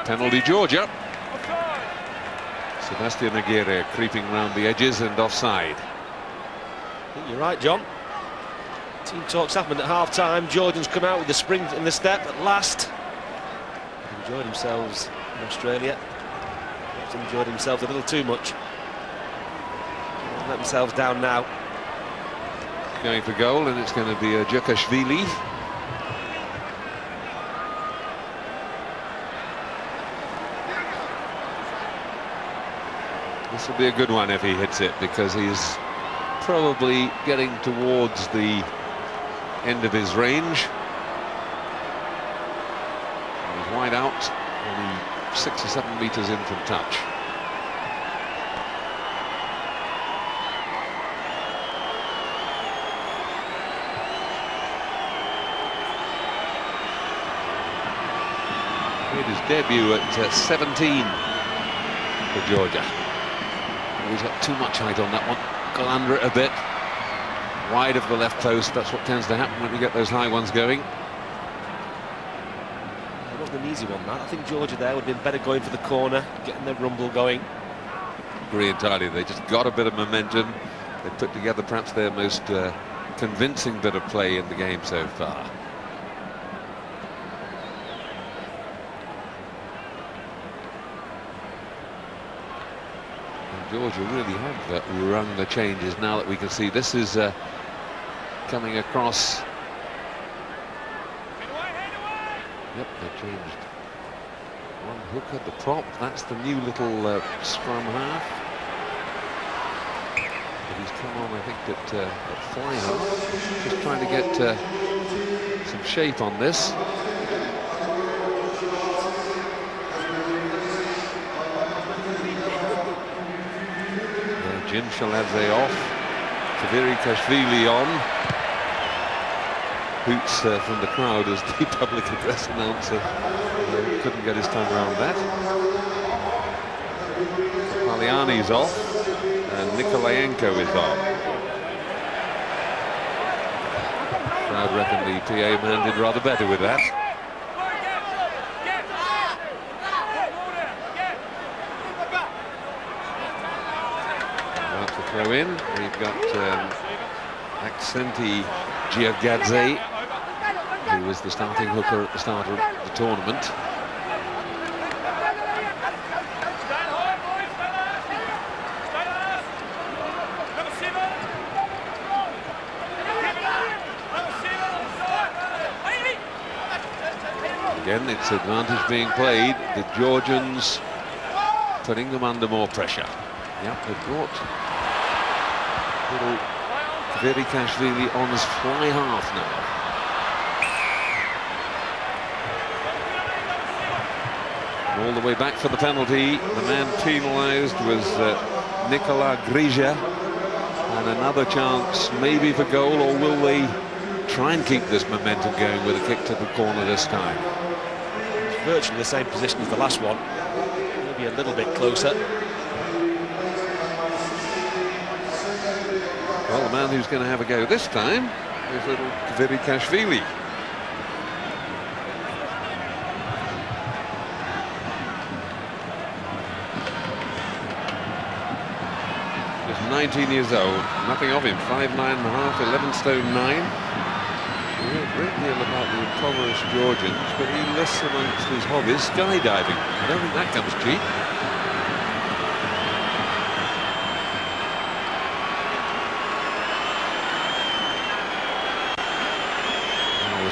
Penalty Georgia. Sebastian Aguirre creeping round the edges and offside.
I think you're right, John. Team talks happened at half-time. Georgians come out with the spring in the step at last. Enjoyed themselves in Australia. Perhaps enjoyed himself a little too much. themselves down now.
Going for goal, and it's going to be Georigia. This will be a good one if he hits it, because he's probably getting towards the end of his range. He's wide out, only 6 or 7 meters in from touch. Made his debut at 17 for Georgia. He's got too much height on that one. Got under it a bit. Wide of the left post. That's what tends to happen when you get those high ones going.
It wasn't an easy one, that. I think Georgia there would have been better going for the corner, getting their rumble going.
Agree entirely. They just got a bit of momentum. They put together perhaps their most convincing bit of play in the game so far. Georgia really have rung the changes now that we can see this is coming across. Yep, they changed one hook at the prop. That's the new little scrum half. But he's come on, I think, at fly half. Just trying to get some shape on this. Jim Shaladze off, Georigia on. Hoots from the crowd as the public address announcer couldn't get his tongue around that. Paliani's off, and Nikolayenko is on. Crowd reckon the PA man did rather better with that. Throw in. We've got Accenti Georigia, who was the starting hooker at the start of the tournament. Again, it's advantage being played. The Georgians putting them under more pressure. Yep, they've brought little Georigia on his fly half now. And all the way back for the penalty. The man penalised was Nicola Grija. And another chance maybe for goal, or will they try and keep this momentum going with a kick to the corner this time?
It's virtually the same position as the last one. Maybe a little bit closer.
Well, the man who's going to have a go this time is little Georigia. Just 19 years old, nothing of him, 5'9½", 11 stone 9. We hear a great deal about the impoverished Georgians, but he lists amongst his hobbies skydiving. I don't think that comes cheap.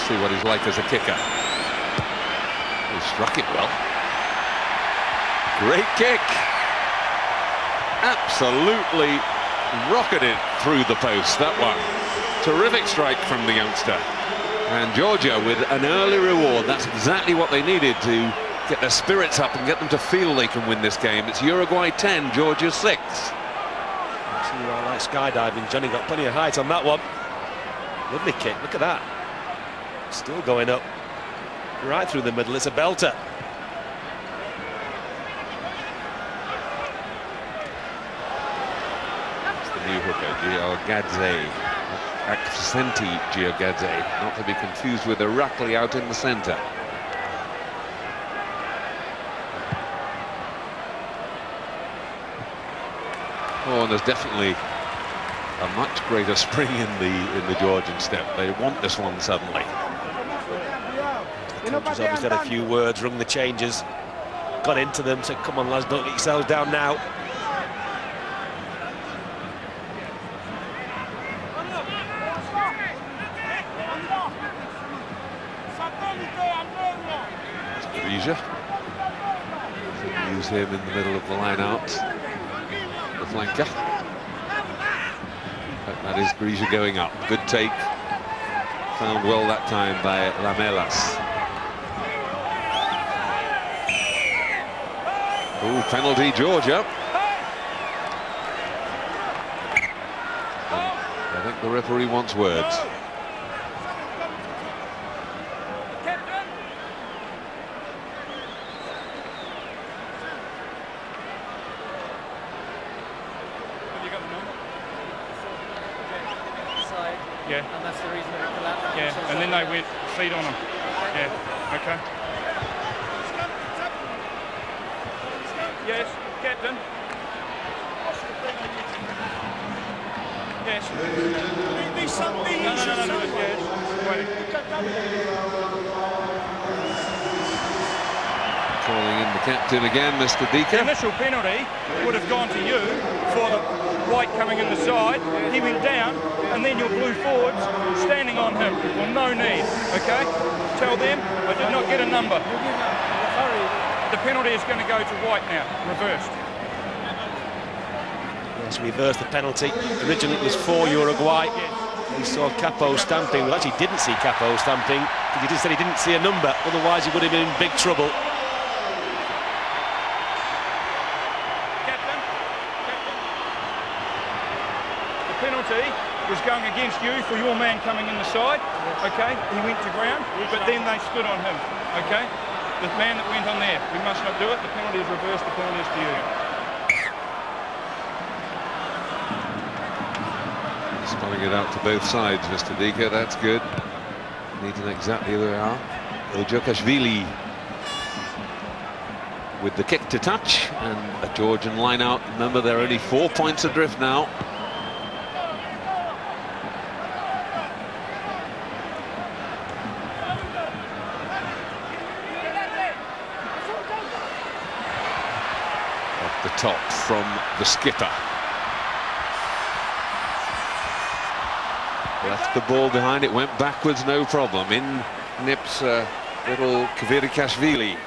See what he's like as a kicker. He struck it well. Great kick. Absolutely rocketed through the post, that one. Terrific strike from the youngster. And Georgia with an early reward. That's exactly what they needed to get their spirits up and get them to feel they can win this game. It's Uruguay 10, Georgia 6.
I like skydiving. Johnny got plenty of height on that one. Lovely kick, look at that. Still going up right through the middle. It's a belter.
It's the new hooker, Georigia. Accenti Georigia, not to be confused with Irakli out in the centre. Oh, and there's definitely a much greater spring in the Georgian step. They want this one suddenly.
The coach has obviously had a few words, rung the changes, got into them, said, come on lads, don't get yourselves down now.
Georigia. Use him in the middle of the line out. The flanker. But that is Georigia going up. Good take. Found well that time by Lamelas. Ooh, penalty, Georgia. I think the referee wants words.
Yeah. And that's the reason they collapsed. Yeah, and then they went feet on them. Yeah, okay. Yes, Captain. Yes. No, yes. Wait.
Calling in the captain again, Mr. Dika.
The initial penalty would have gone to you for the white coming in the side. He went down, and then your blue forwards standing on him. Well, no need, okay? Tell them I did not get a number. The penalty is going to go to white now, reversed.
Yes, reverse the penalty. Originally it was for Uruguay. He saw Capo stamping. Well, actually didn't see Capo stamping. He just said he didn't see a number, otherwise he would have been in big trouble.
Was going against you for your man coming in the side, okay? He went to ground, but then they stood on him, okay? The man that went on there, we must not do it. The penalty is reversed, the penalty is to you.
Spelling it out to both sides, Mr. Dika, that's good. Needing exactly where they are. Ojokashvili with the kick to touch, and a Georgian line out. Remember, they're only 4 points adrift now. The top from the skipper. Left the ball behind, it went backwards, no problem. In nips little Georigia.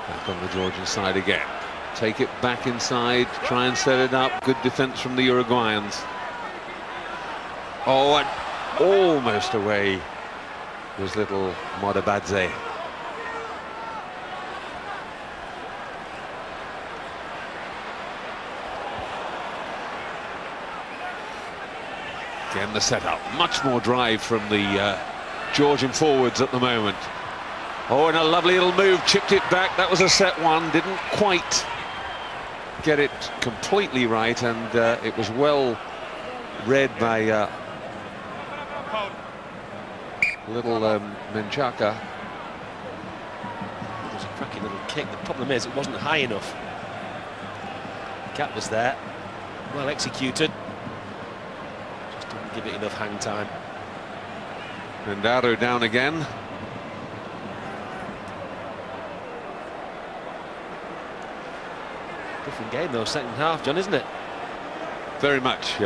Back on the Georgian side again. Take it back inside, try and set it up. Good defense from the Uruguayans. Oh, and almost away was little Modabadze. Again, the setup. Much more drive from the Georgian forwards at the moment. Oh, and a lovely little move. Chipped it back. That was a set one. Didn't quite get it completely right. And it was well read by little Menchaca.
It was a cracking little kick. The problem is it wasn't high enough. The cap was there, well executed. Just didn't give it enough hang time.
Rendaro down again.
Different game though, second half, John, isn't it?
Very much.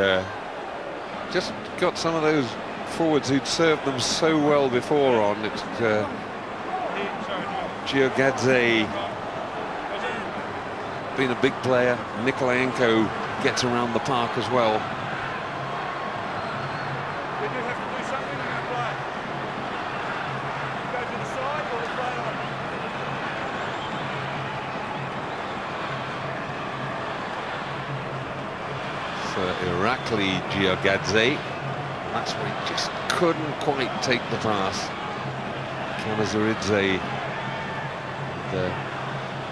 Just got some of those forwards who'd served them so well before on. It's Georigia, being a big player. Nikolaenko gets around the park as well.
Did you have to do something in that play? Go to the side or the play on?
For Irakli Georigia. That's where he just couldn't quite take the pass. Kamazaridze, the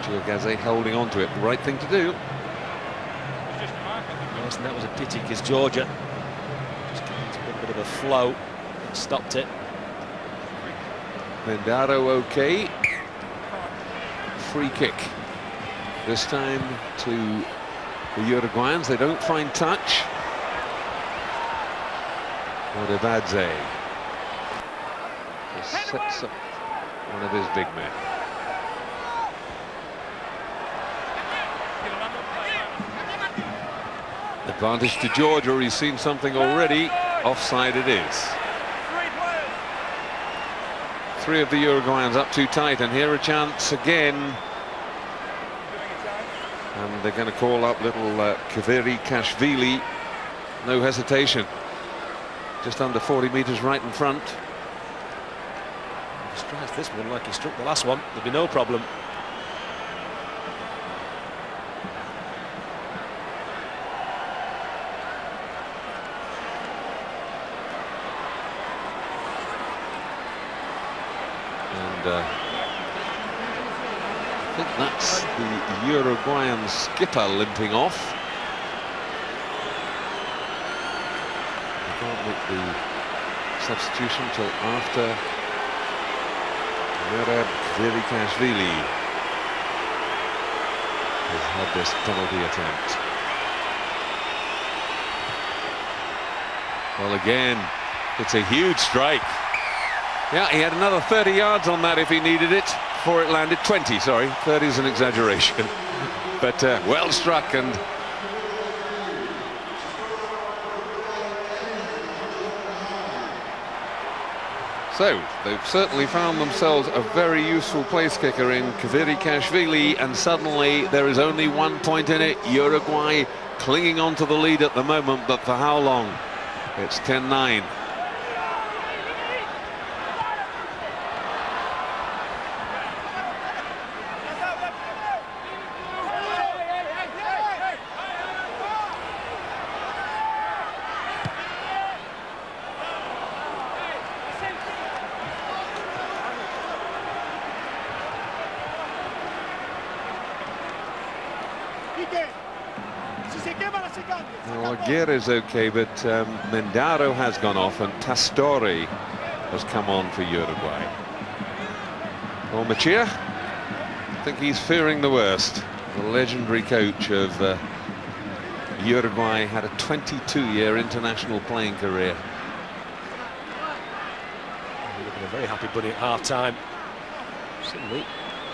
Georigia holding on to it. The right thing to do.
Yes, and that was a pity because Georgia just got into a bit of a flow and stopped it.
Rendaro okay. Free kick. This time to the Uruguayans. They don't find touch. Modabadze sets up one of his big men.
The
Advantage to Georgia. He's seen something already. Offside it is. Three of the Uruguayans up too tight, and here a chance again. And they're going to call up little Georigia. No hesitation. Just under 40 metres right in front.
If he strikes this one like he struck the last one, there'll be no problem.
And I think that's the Uruguayan skipper limping off. They can't make the substitution till after IRB Rugby has had this penalty attempt. Well, again, it's a huge strike. Yeah, he had another 30 yards on that if he needed it before it landed. 20, sorry. 30 is an exaggeration. But well struck, and so they've certainly found themselves a very useful place kicker in Georigia, and suddenly there is only 1 point in it. Uruguay clinging on to the lead at the moment, but for how long? It's 10-9. Well, Aguirre is okay, but Mendaro has gone off, and Tastori has come on for Uruguay. Well, Machia, I think he's fearing the worst. The legendary coach of Uruguay had a 22-year international playing career.
Looking a very happy bunny at half-time. Suddenly,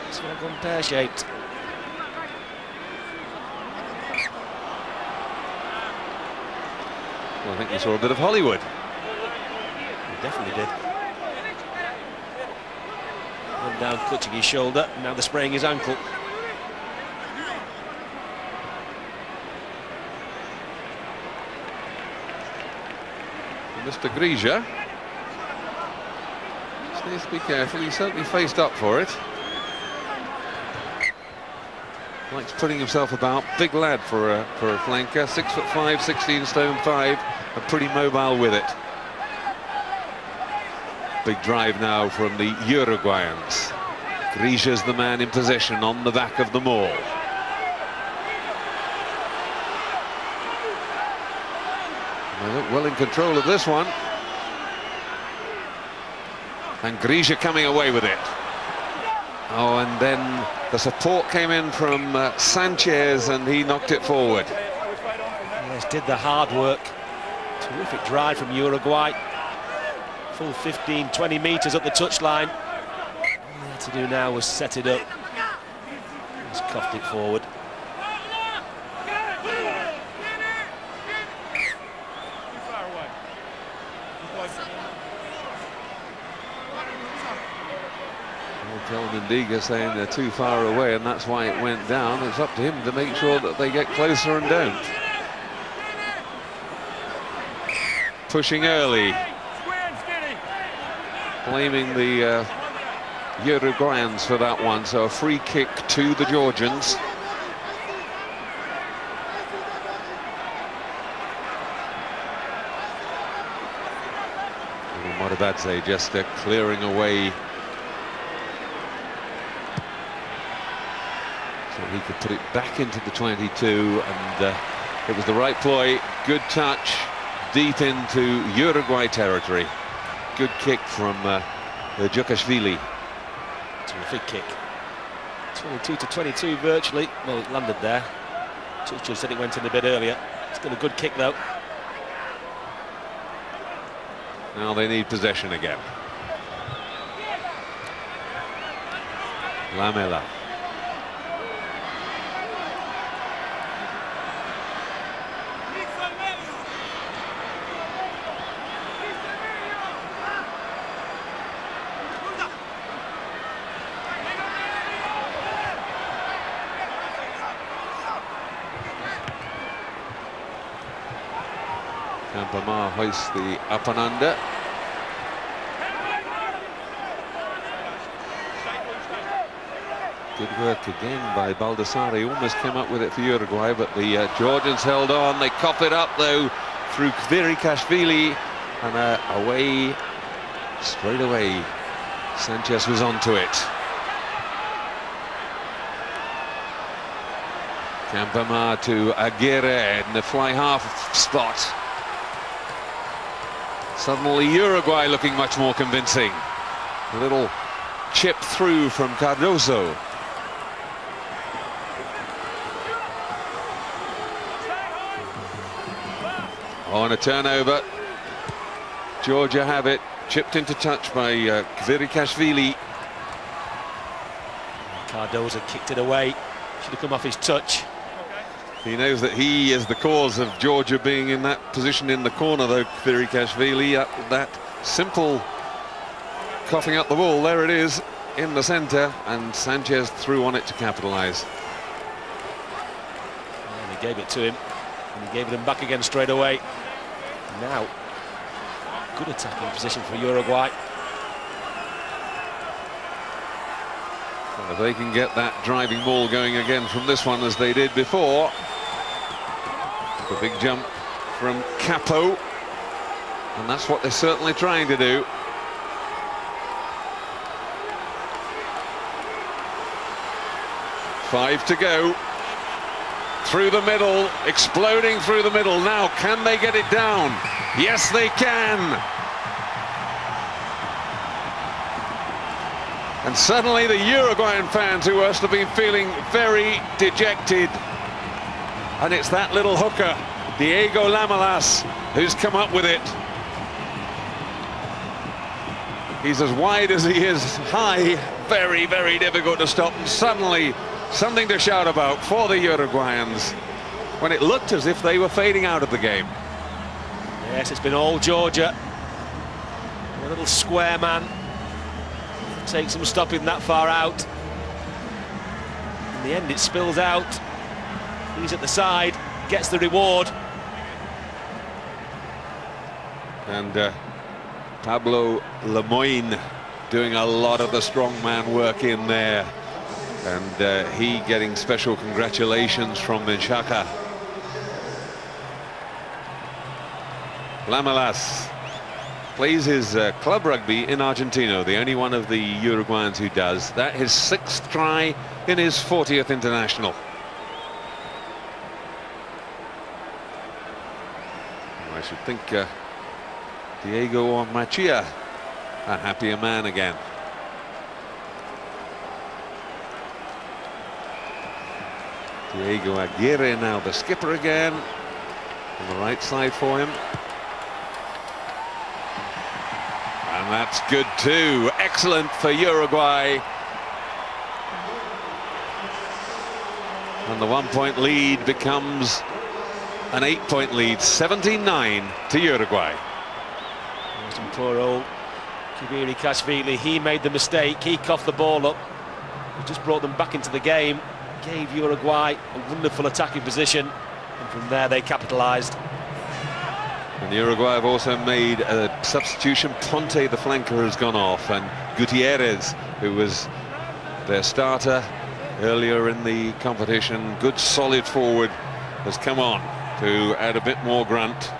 it's all gone pear-shaped.
Well, I think we saw a bit of Hollywood.
He definitely did. One down, clutching his shoulder, now they're spraying his ankle.
Mr. Georigia just needs to be careful. He certainly faced up for it. Likes putting himself about. Big lad for a flanker. 6'5", 16 stone 5, and pretty mobile with it. Big drive now from the Uruguayans. Georigia's the man in possession on the back of the maul. They look well in control of this one. And Georigia coming away with it. Oh, and then the support came in from Sanchez, and he knocked it forward.
Yes, did the hard work. Terrific drive from Uruguay. Full 15-20 metres up the touchline. All they had to do now was set it up. Just coughed it forward.
Mendiga saying they're too far away, and that's why it went down. It's up to him to make sure that they get closer and don't. Pushing early, blaming the Uruguayans for that one, so a free kick to the Georgians. Motabadze just clearing away so he could put it back into the 22, and it was the right ploy. Good touch deep into Uruguay territory. Good kick from Georigia.
Terrific kick. 22-22 virtually. Well, it landed there. Tuchel said it went in a bit earlier. Still a good kick though.
Now they need possession again. Lamela. Campamar hoists the up and under. Good work again by Baldassare. Almost came up with it for Uruguay, but the Georgians held on. They cough it up though through Georigia, and away straight away. Sanchez was onto it. Campamar to Aguirre in the fly half spot. Suddenly Uruguay looking much more convincing. A little chip through from Cardoso. On a turnover, Georgia have it, chipped into touch by Georigia.
Cardoso kicked it away, should have come off his touch.
He knows that he is the cause of Georgia being in that position in the corner, though. Georigia, that simple coughing up the ball, there it is in the centre, and Sanchez threw on it to capitalise.
And he gave it to him, and he gave it him back again straight away. Now, good attacking position for Uruguay.
Well, if they can get that driving ball going again from this one as they did before. The big jump from Capo, and that's what they're certainly trying to do. Five to go. Through the middle, exploding through the middle. Now, can they get it down? Yes, they can. And suddenly the Uruguayan fans, who must have been feeling very dejected, and it's that little hooker, Diego Lamelas, who's come up with it. He's as wide as he is high. Very, very difficult to stop. And suddenly, something to shout about for the Uruguayans when it looked as if they were fading out of the game.
Yes, it's been all Georgia. A little square man takes some stopping that far out. In the end, it spills out. He's at the side, gets the reward.
And Pablo Lemoyne doing a lot of the strongman work in there. And he getting special congratulations from Menchaca. Lamelas plays his club rugby in Argentina, the only one of the Uruguayans who does. That his 6th try in his 40th international. I should think Diego Machia a happier man again. Diego Aguirre now the skipper again on the right side for him. And that's good too. Excellent for Uruguay. And the 1-point lead becomes an 8-point lead, 79 to Uruguay.
Some poor old Georigia, he made the mistake, he coughed the ball up. He just brought them back into the game, gave Uruguay a wonderful attacking position, and from there they capitalised.
And Uruguay have also made a substitution. Ponte, the flanker, has gone off, and Gutierrez, who was their starter earlier in the competition, good solid forward, has come on to add a bit more grunt.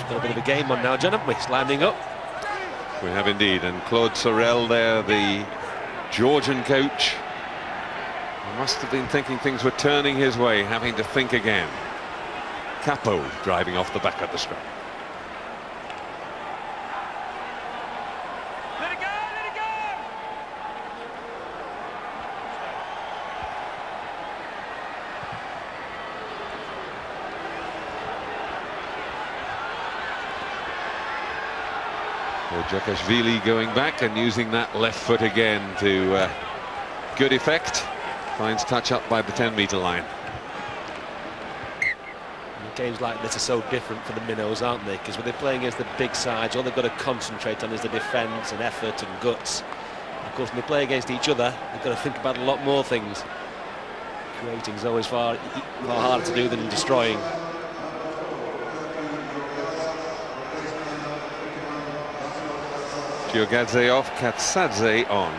Got a bit of a game on now, John, haven't we? It's landing up.
We have indeed, and Claude Sorel there, the Georgian coach, must have been thinking things were turning his way, having to think again. Capo driving off the back of the scrum. Georigia going back and using that left foot again to good effect. Finds touch up by the 10-metre line.
Games like this are so different for the minnows, aren't they? Because when they're playing against the big sides, all they've got to concentrate on is the defence and effort and guts. Of course, when they play against each other, they've got to think about a lot more things. Creating is always far harder to do than destroying.
Georgadze off, Katsadze on.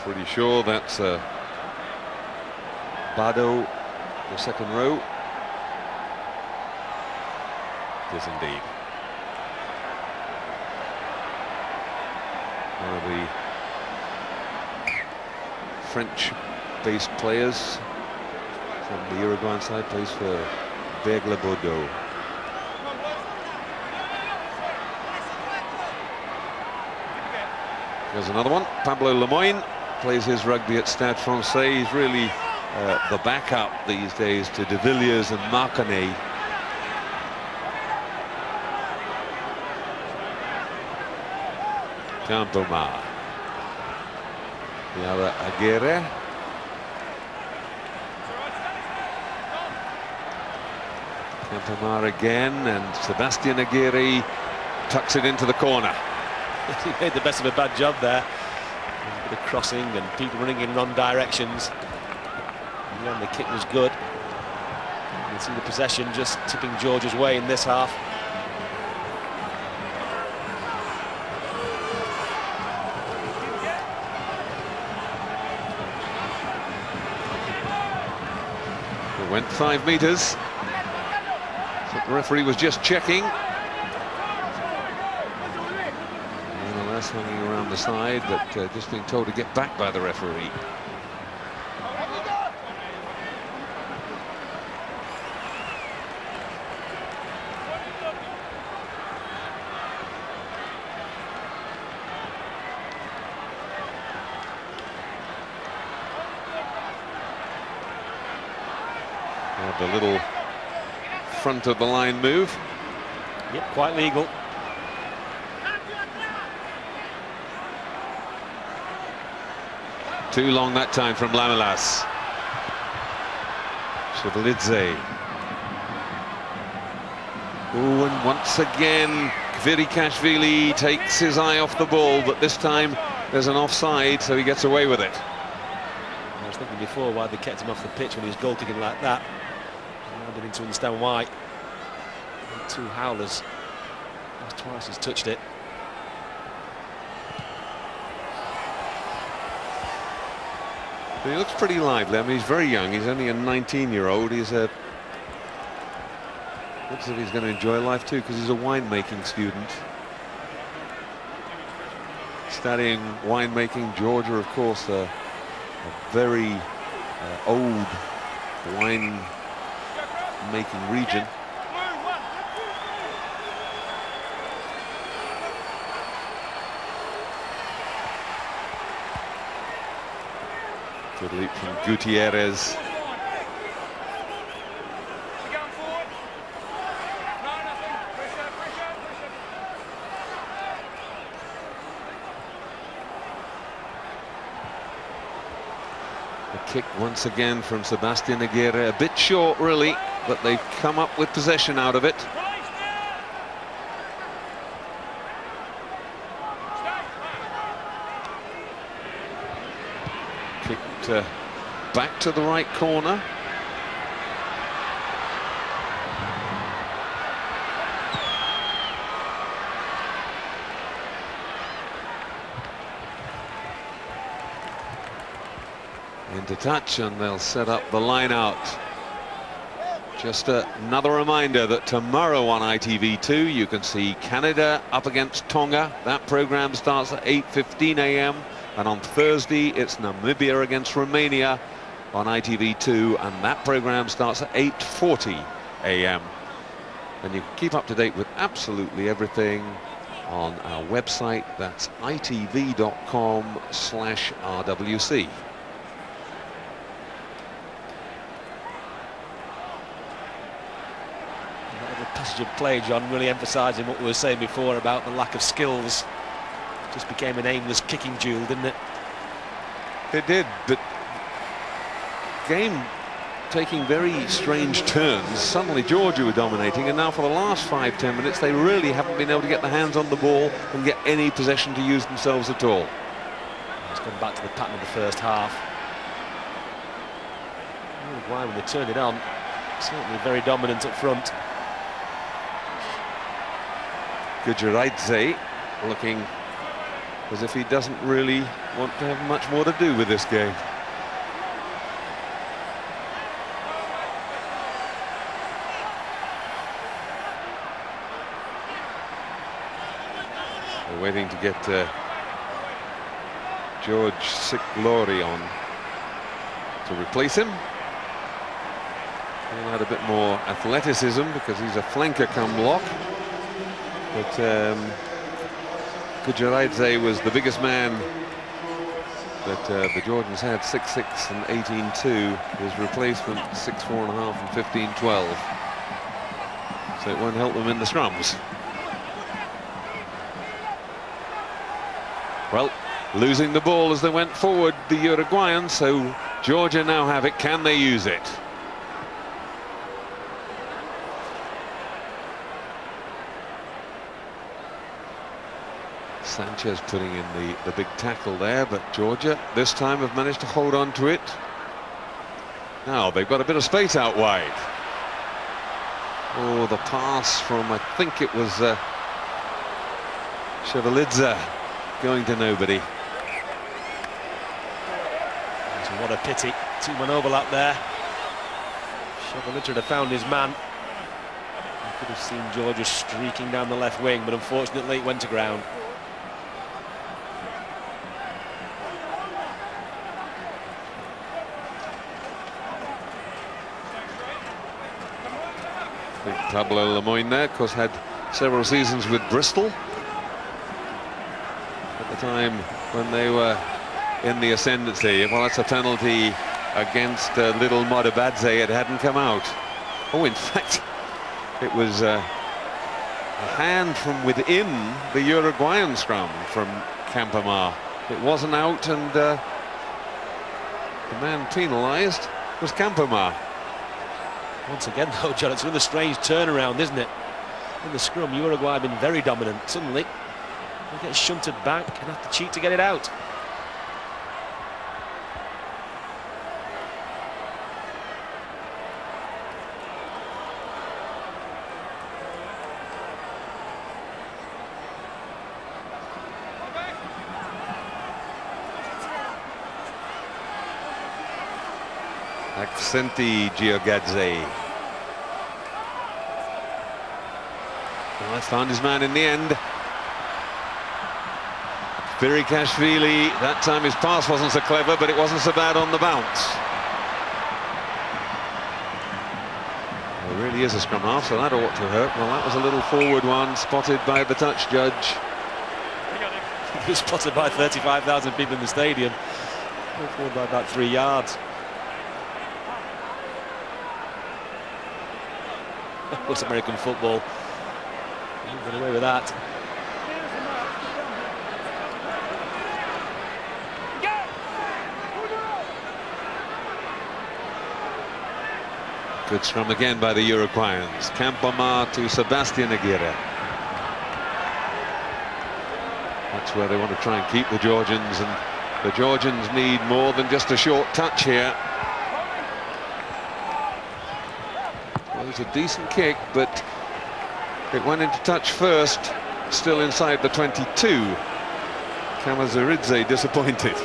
Pretty sure that's Bado, the second row. It is indeed. One of the French-based players from the Uruguayan side, plays for Bergle Bordeaux. There's another one. Pablo Lemoyne plays his rugby at Stade Francais. He's really the backup these days to De Villiers and Marcanet. Campomar. The other Aguirre. Campomar again, and Sebastian Aguirre tucks it into the corner.
He made the best of a bad job there. A bit of crossing and people running in wrong directions. And the kick was good. You can see the possession just tipping Georgia's way in this half.
It went 5 meters. So the referee was just checking. Nonetheless, hanging around the side, but just being told to get back by the referee. The little front of the line move.
Yep, quite legal.
Too long that time from Lamelas. Chvalidze. Oh, and once again Kvirikashvili takes his eye off the ball, but this time there's an offside, so he gets away with it.
I was thinking before why they kept him off the pitch when he was goal kicking like that. I'm beginning to understand why. 2 howlers. Twice he's touched it.
He looks pretty lively. I mean, he's very young. He's only a 19-year-old. He's a... Looks as if he's going to enjoy life too, because he's a winemaking student. Studying winemaking. Georgia, of course, a very old wine making region. Good leap from Gutierrez. Kick once again from Sebastian Aguirre, a bit short really, but they've come up with possession out of it. Kicked back to the right corner. Into touch, and they'll set up the line out. Just another reminder that tomorrow on ITV2 you can see Canada up against Tonga. That program starts at 8:15 a.m. and on Thursday it's Namibia against Romania on ITV2, and that program starts at 8:40 a.m. and you can keep up to date with absolutely everything on our website. That's itv.com/RWC.
Passage of play, John, really emphasising what we were saying before about the lack of skills. It just became an aimless kicking duel, didn't it?
It did, but game taking very strange turns. Suddenly Georgia were dominating, and now for the last 5-10 minutes they really haven't been able to get their hands on the ball and get any possession to use themselves at all.
It's gone back to the pattern of the first half. Uruguay, when they turned it on, certainly very dominant up front.
Georigia looking as if he doesn't really want to have much more to do with this game. They're waiting to get George Siklori on to replace him. He'll add a bit more athleticism because he's a flanker come lock. But Georigia was the biggest man that the Georgians had, 6'6" and 18'2". His replacement 6'4.5" and 15'12". So it won't help them in the scrums. Well, losing the ball as they went forward, the Uruguayans, so Georgia now have it. Can they use it? Sanchez putting in the big tackle there, but Georgia this time have managed to hold on to it. Now they've got a bit of space out wide. Oh, the pass from, I think it was Chevalidze, going to nobody.
So what a pity. 2-1 overlap there. Chevalidze had found his man. You could have seen Georgia streaking down the left wing, but unfortunately it went to ground.
Pablo Lemoyne there, of course, had several seasons with Bristol at the time when they were in the ascendancy. Well, that's a penalty against little Modibadze. It hadn't come out. Oh, in fact, it was a hand from within the Uruguayan scrum from Campamar. It wasn't out, and the man penalised was Campamar.
Once again, though, John, it's another strange turnaround, isn't it? In the scrum, Uruguay have been very dominant. Suddenly, they get shunted back and have to cheat to get it out.
Accenti Georigia. Well, found his man in the end. Birikashvili, that time his pass wasn't so clever, but it wasn't so bad on the bounce. There really is a scrum half, so that ought to hurt. Well, that was a little forward one, spotted by the touch judge.
He was spotted by 35,000 people in the stadium. Forward by about 3 yards. What's American football? You got away with that.
Good scrum again by the Uruguayans. Campamar to Sebastian Aguirre. That's where they want to try and keep the Georgians, and the Georgians need more than just a short touch here. Well, it was a decent kick, but it went into touch first, still inside the 22. Kamazaridze disappointed.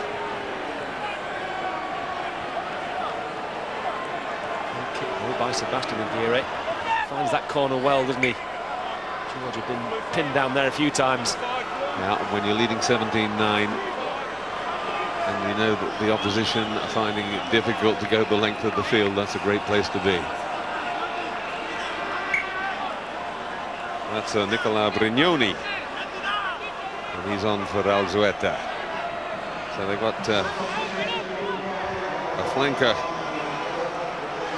By Sebastian Aguirre. Finds that corner well, doesn't he? Georgia been pinned down there a few times.
Yeah, when you're leading 17-9 and you know that the opposition are finding it difficult to go the length of the field, that's a great place to be. That's Nicola Brignoni, and he's on for Alzueta. So they've got a flanker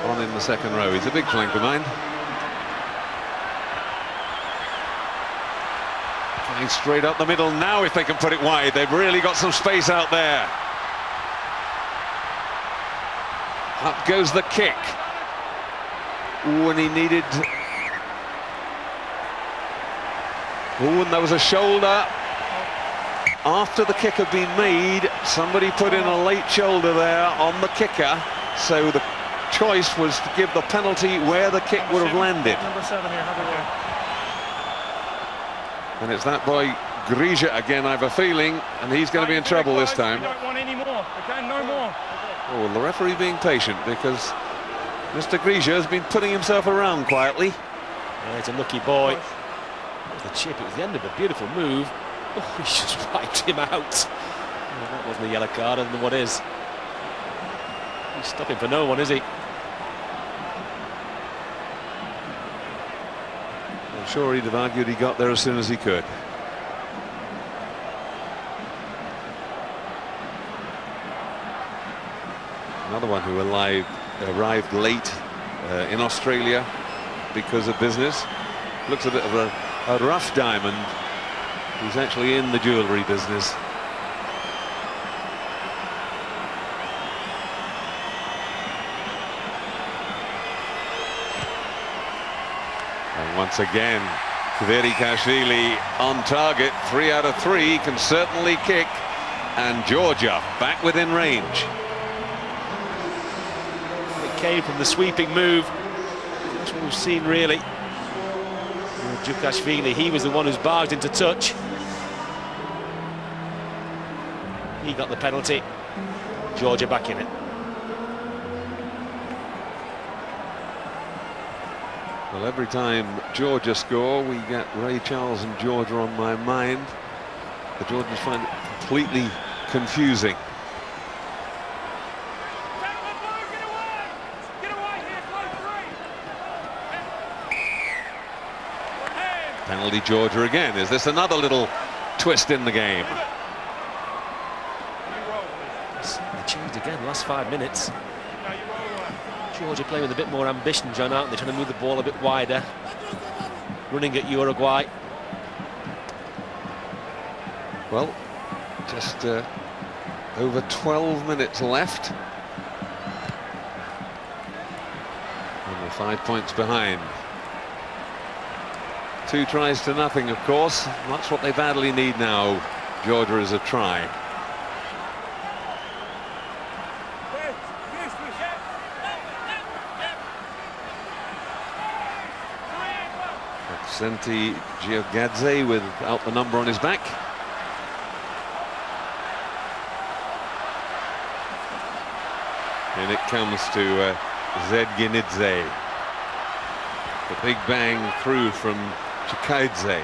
on in the second row. He's a big flanker, mind. Going straight up the middle now. If they can put it wide, they've really got some space out there. Up goes the kick. When he needed... And there was a shoulder. After the kick had been made, somebody put in a late shoulder there on the kicker, so the choice was to give the penalty where the kick would have landed.
Number 7 here, have a
And it's that boy Georigia again, I have a feeling, and he's going to be in trouble this time.
We don't want any more, okay? No more.
Oh, well, the referee being patient because Mr. Georigia has been putting himself around quietly.
Yeah, he's a lucky boy. The chip, it was the end of a beautiful move. Oh, he just wiped him out. Oh, that wasn't a yellow card, I don't know what is. He's stopping for no one, is he?
I'm sure he'd have argued he got there as soon as he could. Another one who arrived late in Australia because of business. Looks a bit of a rough diamond. He's actually in the jewellery business. And once again, Georigia on target. 3 out of 3 can certainly kick. And Georgia back within range.
It came from the sweeping move. That's what we've seen, really. Georigia, he was the one who's barged into touch. He got the penalty. Georgia back in it.
Well, every time Georgia score, we get Ray Charles and Georgia on my mind. The Georgians find it completely confusing. Penalty Georgia again. Is this another little twist in the game?
They changed again last 5 minutes. Georgia playing with a bit more ambition, John, aren't they? Trying to move the ball a bit wider. Running at Uruguay.
Well, just over 12 minutes left. And we're 5 points behind. 2 tries to nothing, of course. That's what they badly need now. Georgia is a try. Senti Georigia without the number on his back. And it comes to Georigia. The big bang through from Georigia.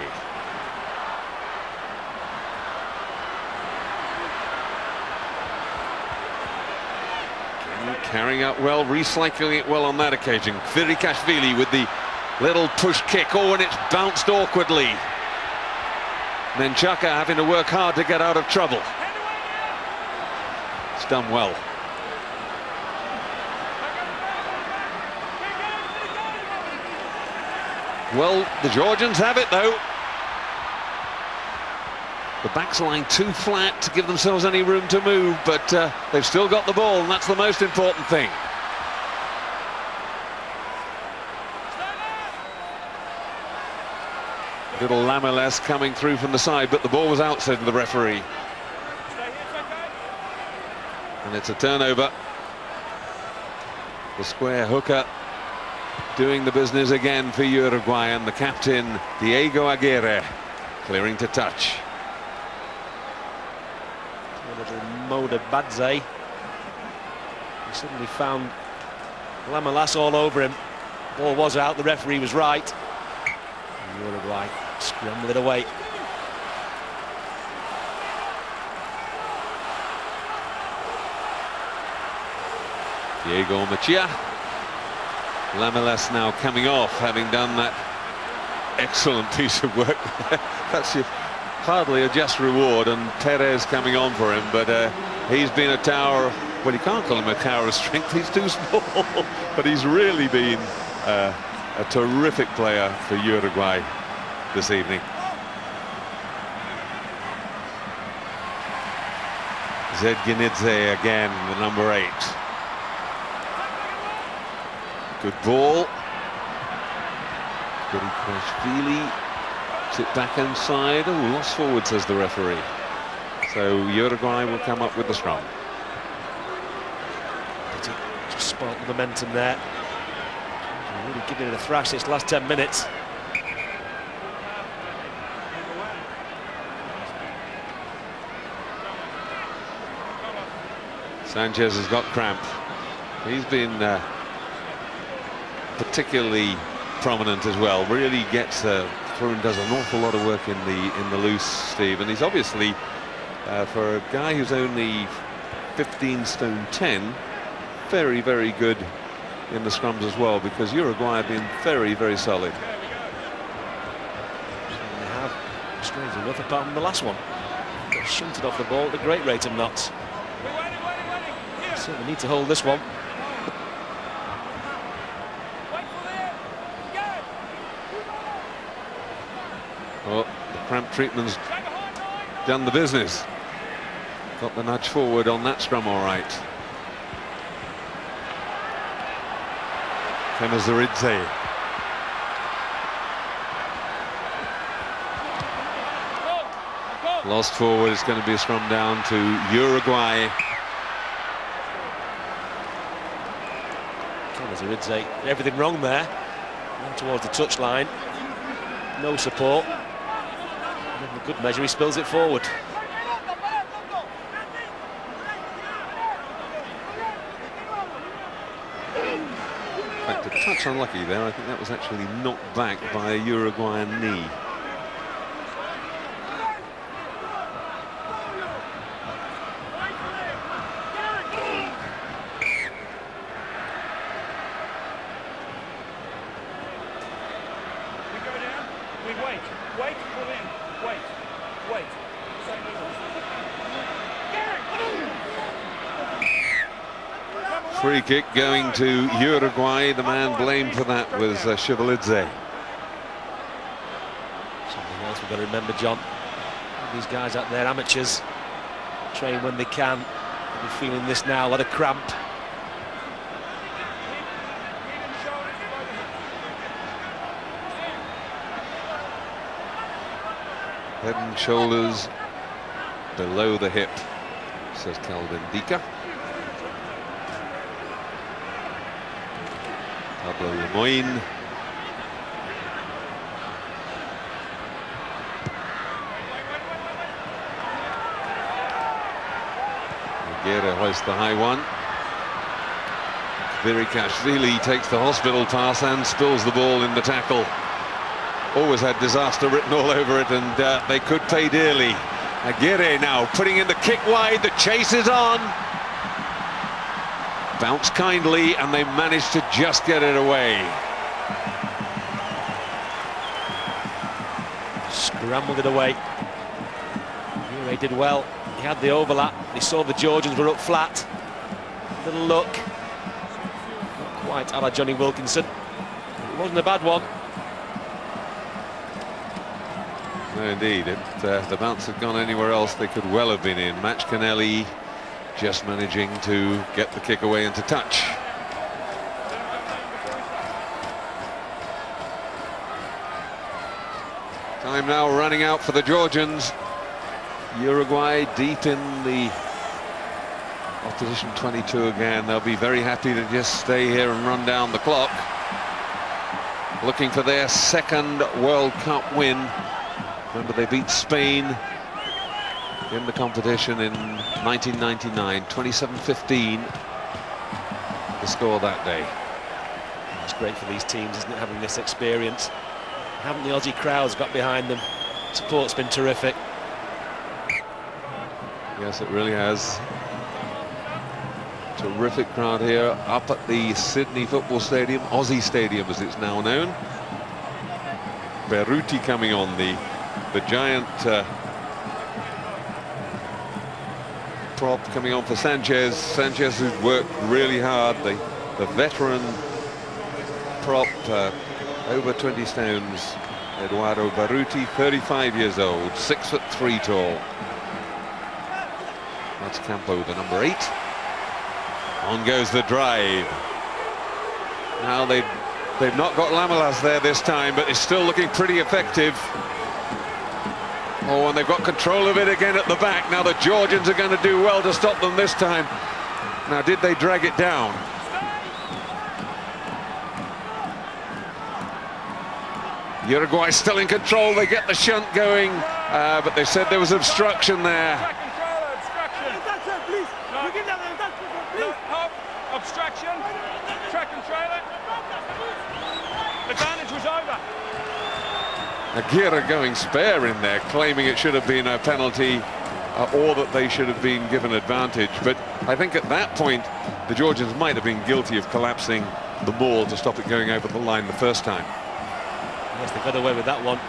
Carrying out well, recycling it well on that occasion. Georigia with the little push kick. Oh, and it's bounced awkwardly. And then Chaka having to work hard to get out of trouble. It's done well. Well, the Georgians have it, though. The back's lying too flat to give themselves any room to move, but they've still got the ball, and that's the most important thing. Little Lamelas coming through from the side, but the ball was out, said the referee. And it's a turnover. The square hooker doing the business again for Uruguay, and the captain, Diego Aguirre, clearing to touch.
A little Moda Badze. He suddenly found Lamelas all over him. Ball was out, the referee was right. And Uruguay scrambled it away.
Diego Machia. Lamelas now coming off, having done that excellent piece of work. That's hardly a just reward, and Perez coming on for him, but he's been a tower. Well, you can't call him a tower of strength, he's too small, but he's really been a terrific player for Uruguay this evening. Georigia again, the number 8. Good ball. Georigia. Sit back inside. Oh, lost forward, says the referee. So Uruguay will come up with the scrum.
Just spoiled the momentum there. Really giving it a thrash this last 10 minutes.
Sanchez has got cramp. He's been particularly prominent as well. Really gets through and does an awful lot of work in the loose, Steve. And he's obviously, for a guy who's only 15 stone 10, very, very good in the scrums as well, because Uruguay have been very, very solid.
They have, strangely enough, apart from the last one. They shunted off the ball at a great rate of knots. Certainly need to hold this one.
Oh, the cramp treatment's done the business. Got the nudge forward on that scrum all right. Georigia. Lost forward. It's going to be a scrum down to Uruguay.
Georigia, everything wrong there. Went towards the touchline. No support. And in a good measure, he spills it forward.
In fact, a touch unlucky there. I think that was actually knocked back by a Uruguayan knee. Free kick going to Uruguay. The man blamed for that was Georigia.
Something else we've got to remember, John. These guys out there, amateurs, train when they can. They'll be feeling this now, a lot of cramp.
Head and shoulders below the hip, says Calvin Dika. Pablo Lemoyne. Aguirre hoists the high one. Georigia takes the hospital pass and spills the ball in the tackle. Always had disaster written all over it, and they could pay dearly. Aguirre now putting in the kick wide. The chase is on. Bounce kindly, and they managed to just get it away.
Scrambled it away. Aguirre did well. He had the overlap. He saw the Georgians were up flat. Little look. Not quite a la Johnny Wilkinson. It wasn't a bad one.
No, indeed. If the bounce had gone anywhere else, they could well have been in. Match just managing to get the kick away into touch. Time now running out for the Georgians. Uruguay deep in the opposition 22 again. They'll be very happy to just stay here and run down the clock. Looking for their second World Cup win. Remember, they beat Spain in the competition in 1999, 27-15 the score that day.
It's great for these teams, isn't it, having this experience? Haven't the Aussie crowds got behind them? Support's been terrific.
Yes, it really has. Terrific crowd here up at the Sydney Football Stadium, Aussie Stadium as it's now known. Berruti coming on, the giant prop coming on for Sanchez. Sanchez, who's worked really hard, the veteran prop, over 20 stones. Eduardo Berruti, 35 years old, 6'3" tall. That's Campo, the number 8. On goes the drive. Now they've not got Lamelas there this time, but it's still looking pretty effective. Oh, and they've got control of it again at the back. Now the Georgians are going to do well to stop them this time. Now, did they drag it down? Uruguay still in control. They get the shunt going, but they said there was obstruction there.
Obstruction. Track and trailer. Advantage was over.
Aguirre going spare in there, claiming it should have been a penalty or that they should have been given advantage. But I think at that point, the Georgians might have been guilty of collapsing the ball to stop it going over the line the first time.
Yes, they got away with that one.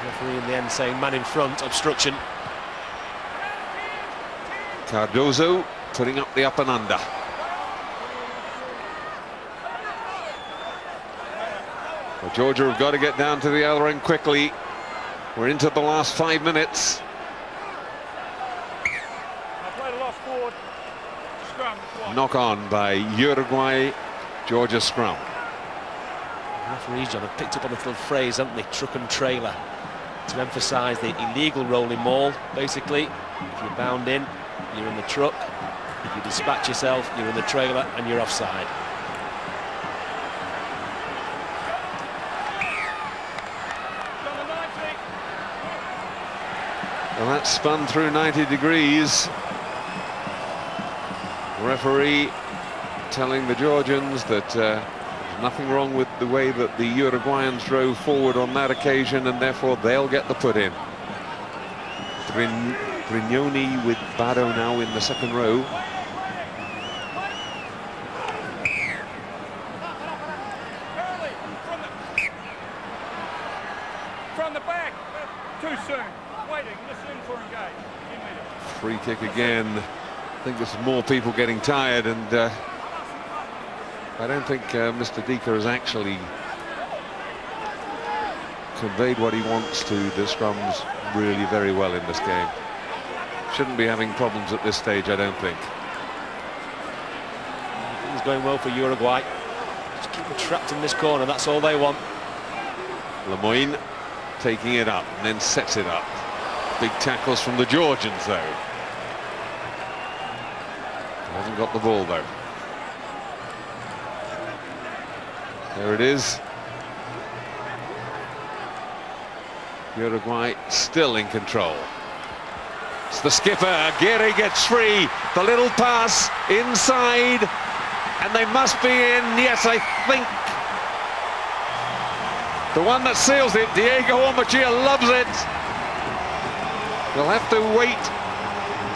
The referee in the end saying man in front, obstruction.
Cardozo putting up the up and under. Well, Georgia have got to get down to the other end quickly. We're into the last 5 minutes. Knock on by Uruguay. Georgia scrum.
The referees, John, have picked up on a little phrase, haven't they? Truck and trailer, to emphasise the illegal rolling maul. Basically, if you're bound in, you're in the truck. If you dispatch yourself, you're in the trailer and you're offside.
Well, that's spun through 90 degrees. Referee telling the Georgians that there's nothing wrong with the way that the Uruguayans drove forward on that occasion, and therefore they'll get the put in. Brignoni with Bado now in the second row.
From the back. Too soon. Waiting. Listen for engage.
Free kick again. I think there's more people getting tired, and I don't think Mr. Dika has actually conveyed what he wants to the scrums really very well in this game. Shouldn't be having problems at this stage, I don't think.
Things going well for Uruguay. Just keep them trapped in this corner, that's all they want.
Lemoyne taking it up and then sets it up. Big tackles from the Georgians, though. Hasn't got the ball, though. There it is. Uruguay still in control. It's the skipper. Aguirre gets free. The little pass inside. And they must be in. Yes, I think. The one that seals it, Diego Ormachia, loves it. We'll have to wait,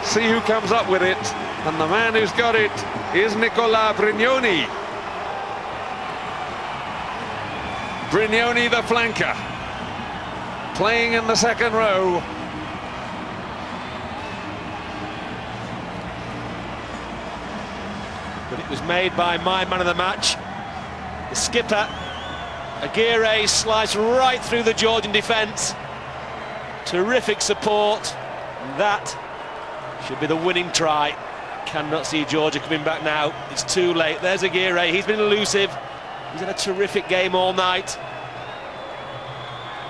see who comes up with it. And the man who's got it is Nicola Brignoni. Brignoni, the flanker, playing in the second row.
But it was made by my man of the match, the skipper. Aguirre sliced right through the Georgian defence. Terrific support. That should be the winning try. Cannot see Georgia coming back now. It's too late. There's Aguirre. He's been elusive. He's had a terrific game all night.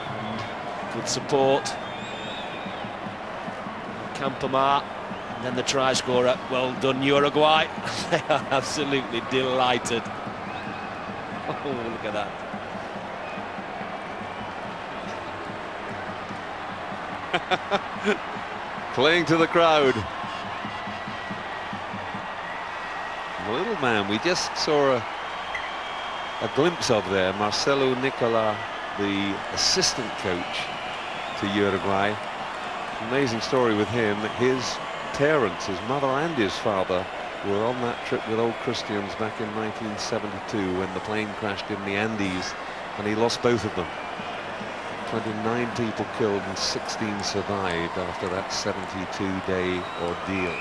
And good support. Campamar. And then the try scorer. Well done, Uruguay. They are absolutely delighted. Oh, look at that.
Playing to the crowd. The little man we just saw a glimpse of there, Marcelo Nicola, the assistant coach to Uruguay. Amazing story with him. His parents, his mother and his father, were on that trip with old Christians back in 1972 when the plane crashed in the Andes, and he lost both of them. 29 people killed and 16 survived after that 72-day ordeal.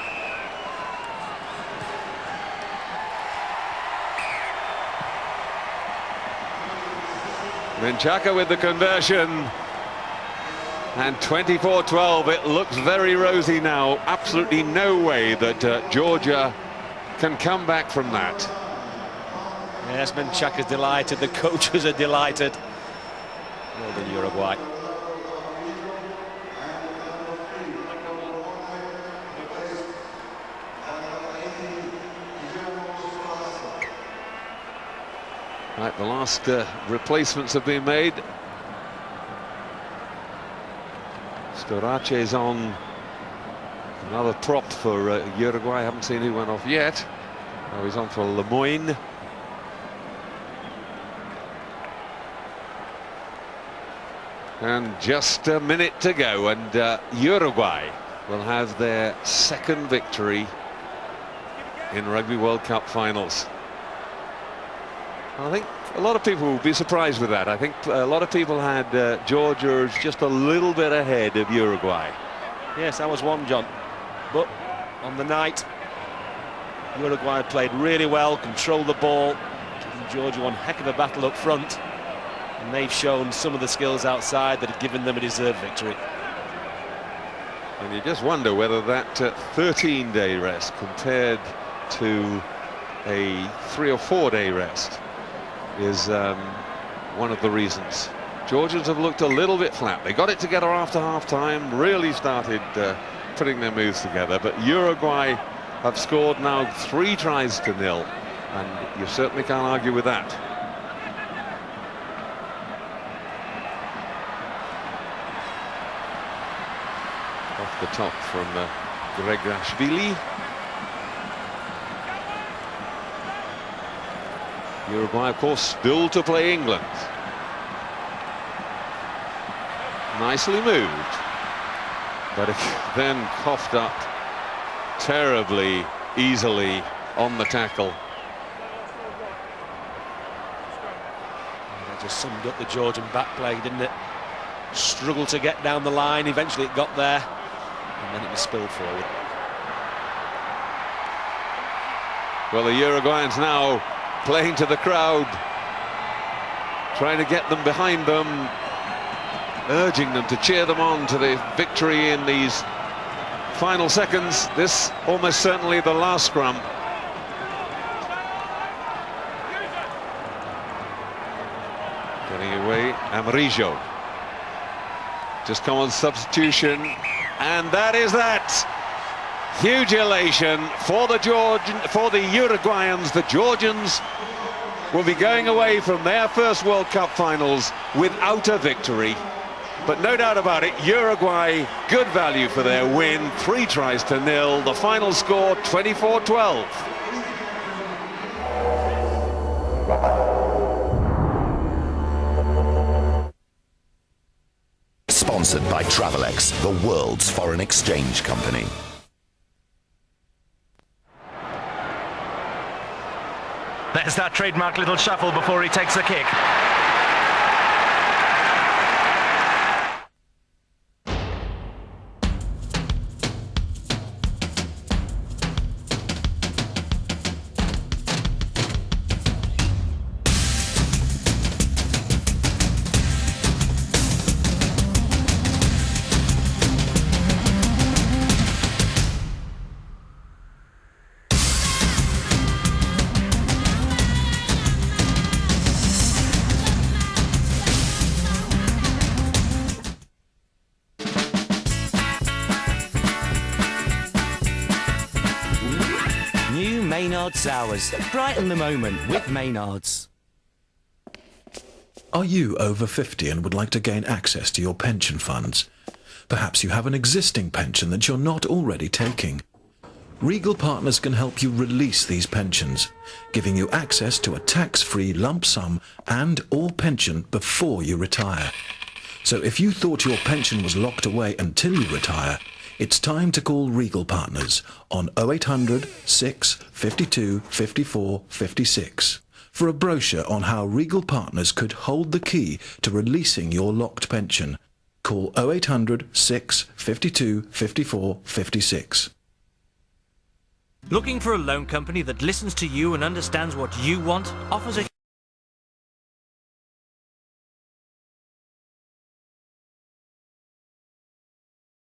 Menchaca with the conversion, and 24-12. It looks very rosy now. Absolutely no way that Georgia can come back from that.
Yes, Menchaca's delighted, the coaches are delighted. Well done, Uruguay.
Right, the last replacements have been made. Storace's on. Another prop for Uruguay. I haven't seen who went off yet. Oh, he's on for Lemoyne. And just a minute to go, and Uruguay will have their second victory in Rugby World Cup finals. I think a lot of people will be surprised with that. I think a lot of people had Georgia just a little bit ahead of Uruguay.
Yes, I was one, John. But on the night, Uruguay played really well, controlled the ball, giving Georgia one heck of a battle up front. And they've shown some of the skills outside that have given them a deserved victory.
And you just wonder whether that 13-day rest compared to a 3 or 4 day rest is one of the reasons. Georgians have looked a little bit flat. They got it together after half-time, really started putting their moves together, but Uruguay have scored now 3 tries to 0, and you certainly can't argue with that. Off the top from Georigia. Uruguay, of course, still to play England. Nicely moved, but then coughed up terribly easily on the tackle.
That just summed up the Georgian back play, didn't it? Struggled to get down the line, eventually it got there, and then it was spilled forward.
Well, the Uruguayans now playing to the crowd, trying to get them behind them, urging them to cheer them on to the victory in these final seconds. This almost certainly the last scrum. Getting away, Amarillo. Just come on substitution, and that is that. Huge elation for the Uruguayans. The Georgians will be going away from their first World Cup finals without a victory. But no doubt about it, Uruguay, good value for their win. 3 tries to 0. The final score, 24-12.
Sponsored by Travelex, the world's foreign exchange company.
There's that trademark little shuffle before he takes a kick.
Maynard Sours. Brighten the moment with Maynards.
Are you over 50 and would like to gain access to your pension funds? Perhaps you have an existing pension that you're not already taking. Regal Partners can help you release these pensions, giving you access to a tax-free lump sum and or pension before you retire. So if you thought your pension was locked away until you retire, it's time to call Regal Partners on 0800 6 52 54 56 for a brochure on how Regal Partners could hold the key to releasing your locked pension. Call 0800 6 52 54 56.
Looking for a loan company that listens to you and understands what you want, offers a